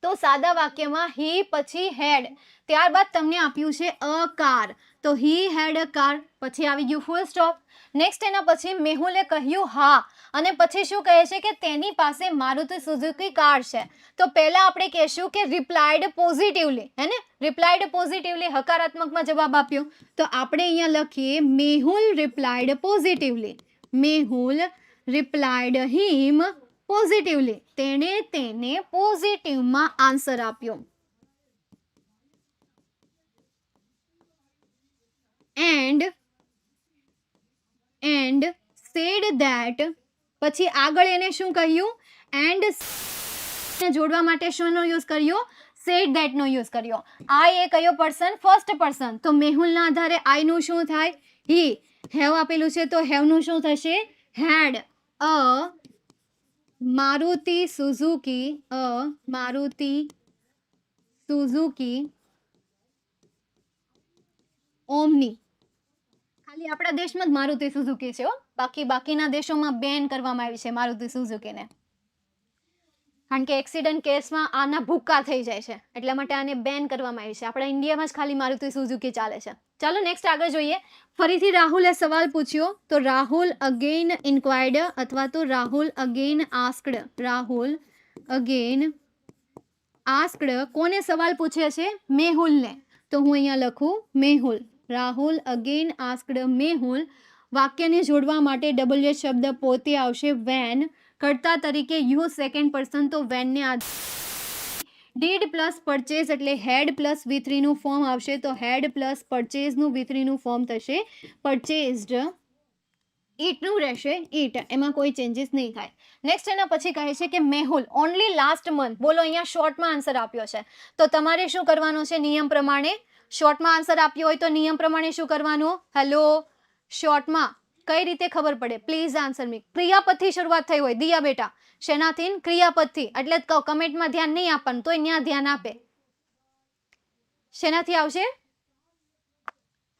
તો સાદા વાક્યમાં હી પછી હેડ, ત્યારબાદ તમને આપ્યું છે અ કાર. તો હી હેડ અ કાર, પછી આવી ગયું ફૂલ સ્ટોપ. નેક્સ્ટ એના પછી મેહુલે કહ્યું હા, અને પછી શું કહે છે કે તેની પાસે મારુતિ સુઝુકી કાર છે. તો પહેલા આપણે કહેશું કે રિપ્લાઇડ પોઝિટિવલી. હે ને? રિપ્લાઇડ પોઝિટિવલી, હકારાત્મકમાં જવાબ આપ્યો. તો આપણે અહીંયા લખીએ Mehul replied positively. Mehul replied him positively. તેણે તેને પોઝિટિવમાં આન્સર આપ્યો. એન્ડ એન્ડ સેડ ધેટ, પછી આગળ એને શું કહ્યું, એન્ડ જોડવા માટે શોનો યુઝ કર્યો, સેડ ધેટ નો યુઝ કર્યો. આઈ એ કયો પર્સન, ફર્સ્ટ પર્સન, તો મેહુલના આધારે આઈ નું શું થાય, હી. હેવ આપેલું છે તો હેવ નું શું થશે, હેડ અ મારુતિ સુઝુકી, અ મારુતિ સુઝુકી ઓમની. ખાલી આપણા દેશમાં જ મારુતિ સુઝુકી છે હો, બાકીના દેશોમાં બેન કરવામાં આવી છે મારુતિ સુઝુકીને, કારણ કે એક્સિડન્ટ કેસમાં આના ભૂક્કા થઈ જાય છે, એટલા માટે આને બેન કરવામાં આવી છે. આપણા ઇન્ડિયામાં જ ખાલી મારુતિ સુઝુકી ચાલે છે. ચાલો નેક્સ્ટ આગળ જોઈએ. ફરીથી રાહુલે સવાલ પૂછ્યો, તો રાહુલ અગેન ઇન્ક્વાયર્ડ અથવા તો Rahul again asked. Rahul again asked કોને સવાલ પૂછે છે, મેહુલને, તો હું અહીંયા લખું મેહુલ. Rahul again asked Mehul. વાક્યને જોડવા માટે ડબલ્યુ શબ્દ પોતે આવશે વેન. કર્તા તરીકે યુઝ સેકન્ડ પર્સન, તો વેનને ડીડ પ્લસ પરચેઝ એટલે હેડ પ્લસ V3 નું ફોર્મ આવશે, તો હેડ પ્લસ પરચેઝનું V3 નું ફોર્મ થશે પરચેઝડ. ઈટનું રહેશે ઈટ, એમાં કોઈ ચેન્જીસ નહીં થાય. નેક્સ્ટ એના પછી કહે છે કે મેહુલ ઓનલી લાસ્ટ મંથ. બોલો અહીંયા શોર્ટમાં આન્સર આપ્યો છે, તો તમારે શું કરવાનું છે, નિયમ પ્રમાણે શોર્ટમાં આન્સર આપ્યો હોય તો નિયમ પ્રમાણે શું કરવાનું, હેલો શોર્ટમાં કઈ રીતે ખબર પડે, પ્લીઝ આન્સર મી. ક્રિયાપદથી શરૂઆત થઈ હોય દિયા બેટા, શેનાથી, ક્રિયાપદથી, એટલે જ કહું કમેન્ટમાં ધ્યાન નહીં આપવાનું, તો અહીંયા ધ્યાન આપે. શેનાથી આવશે,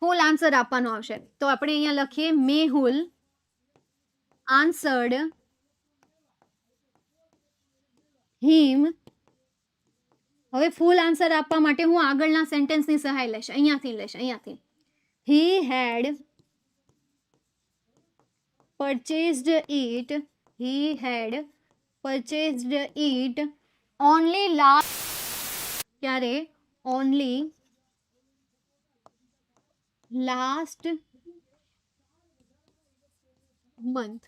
ફૂલ આન્સર આપવાનો આવશે. તો આપણે અહીંયા લખીએ મેહુલ આન્સર્ડ હિમ. હવે ફૂલ આન્સર આપવા માટે હું આગળના સેન્ટેન્સની સહાય લઈશ, અહીંયાથી. હી હેડ purchased it, he had purchased it only last, ક્યારે, only last month.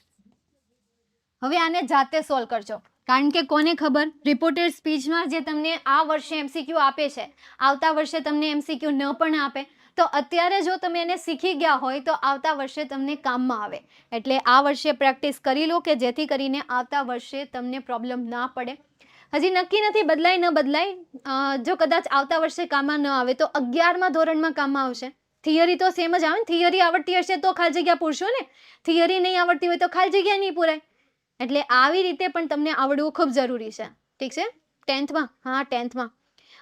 હવે આને જાતે સોલ્વ કરજો, કારણ કે કોને ખબર, રિપોર્ટેડ સ્પીચમાં જે તમને આ વર્ષે MCQ આપે છે, આવતા વર્ષે તમને MCQ ન પણ આપે, તો અત્યારે જો તમે એને શીખી ગયા હોય તો આવતા વર્ષે તમને કામમાં આવે. એટલે આ વર્ષે પ્રેક્ટિસ કરી લો કે જેથી કરીને આવતા વર્ષે તમને પ્રોબ્લેમ ના પડે. હજી નક્કી નથી બદલાય ન બદલાય, જો કદાચ આવતા વર્ષે કામમાં ન આવે તો 11મા ધોરણમાં કામમાં આવશે. થિયરી તો સેમ જ આવે ને, થિયરી આવડતી હશે તો ખાલી જગ્યા પૂરશો ને, થિયરી નહીં આવડતી હોય તો ખાલી જગ્યા નહીં પૂરાય. એટલે આવી રીતે પણ તમને આવડવું ખૂબ જરૂરી છે, ઠીક છે. 10thમાં, હા 10thમાં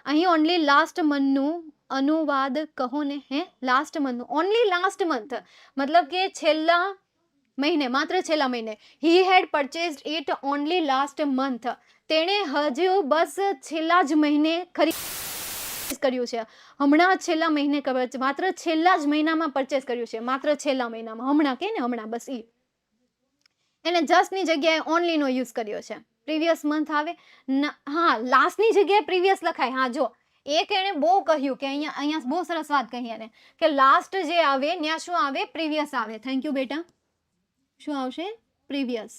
અહીં ઓનલી લાસ્ટ મંથનું અનુવાદ કહો ને, હે લાસ્ટ મંથનું, ઓનલી લાસ્ટ મંથ મતલબ કે છેલ્લા મહિને, માત્ર છેલ્લા મહિને. He had purchased it only last month, તેણે હજુ બસ છેલ્લા જ મહિને કર્યું છે, હમણાં છેલ્લા મહિને, માત્ર છેલ્લા જ મહિનામાં પરચેસ કર્યું છે, માત્ર છેલ્લા મહિનામાં, હમણાં કે ને હમણાં, બસ ઈ એને જસ્ટની જગ્યાએ ઓનલીનો યુઝ કર્યો છે. પ્રીવિયસ મંથ આવે, હા લાસ્ટની જગ્યાએ પ્રીવિયસ લખાય. હા જો એક એણે બહુ કહ્યું કે અહીંયા બહુ સરસ વાત કહી એને, કે લાસ્ટ જે આવે ત્યાં શું આવે, પ્રીવિયસ આવે. થેન્ક યુ બેટા. શું આવશે, પ્રીવિયસ.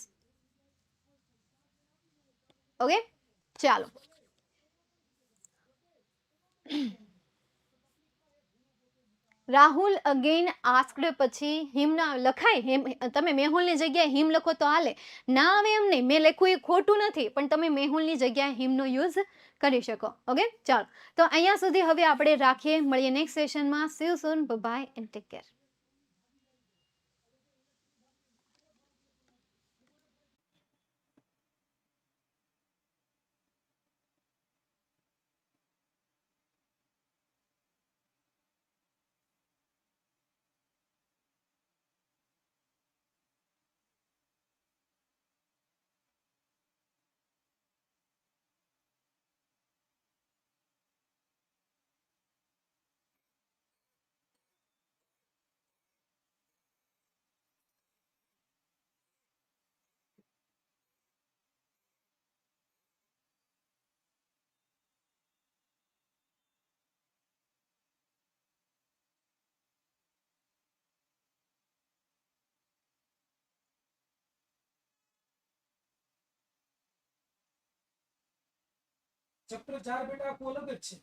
ઓકે ચાલો. રાહુલ અગેન આસ્કડ પછી હિમના લખાય, તમે મેહુલની જગ્યાએ હિમ લખો તો હાલે, ના આવે એમ નહીં, મેં લખ્યું એ ખોટું નથી, પણ તમે મેહુલની જગ્યાએ હિમનો યુઝ કરી શકો. ઓકે ચાલો, તો અહીંયા સુધી હવે આપણે રાખીએ, મળીએ નેક્સ્ટ સેશનમાં. See you soon, bye and take care. Chapter 4 બેટા આખું અલગ જ છે.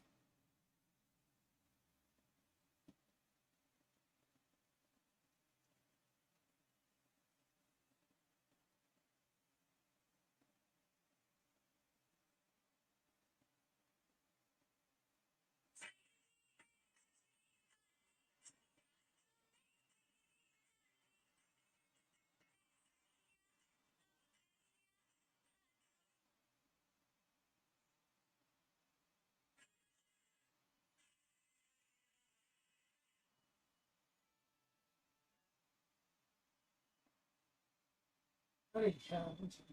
અરે ખ્યાલ છે.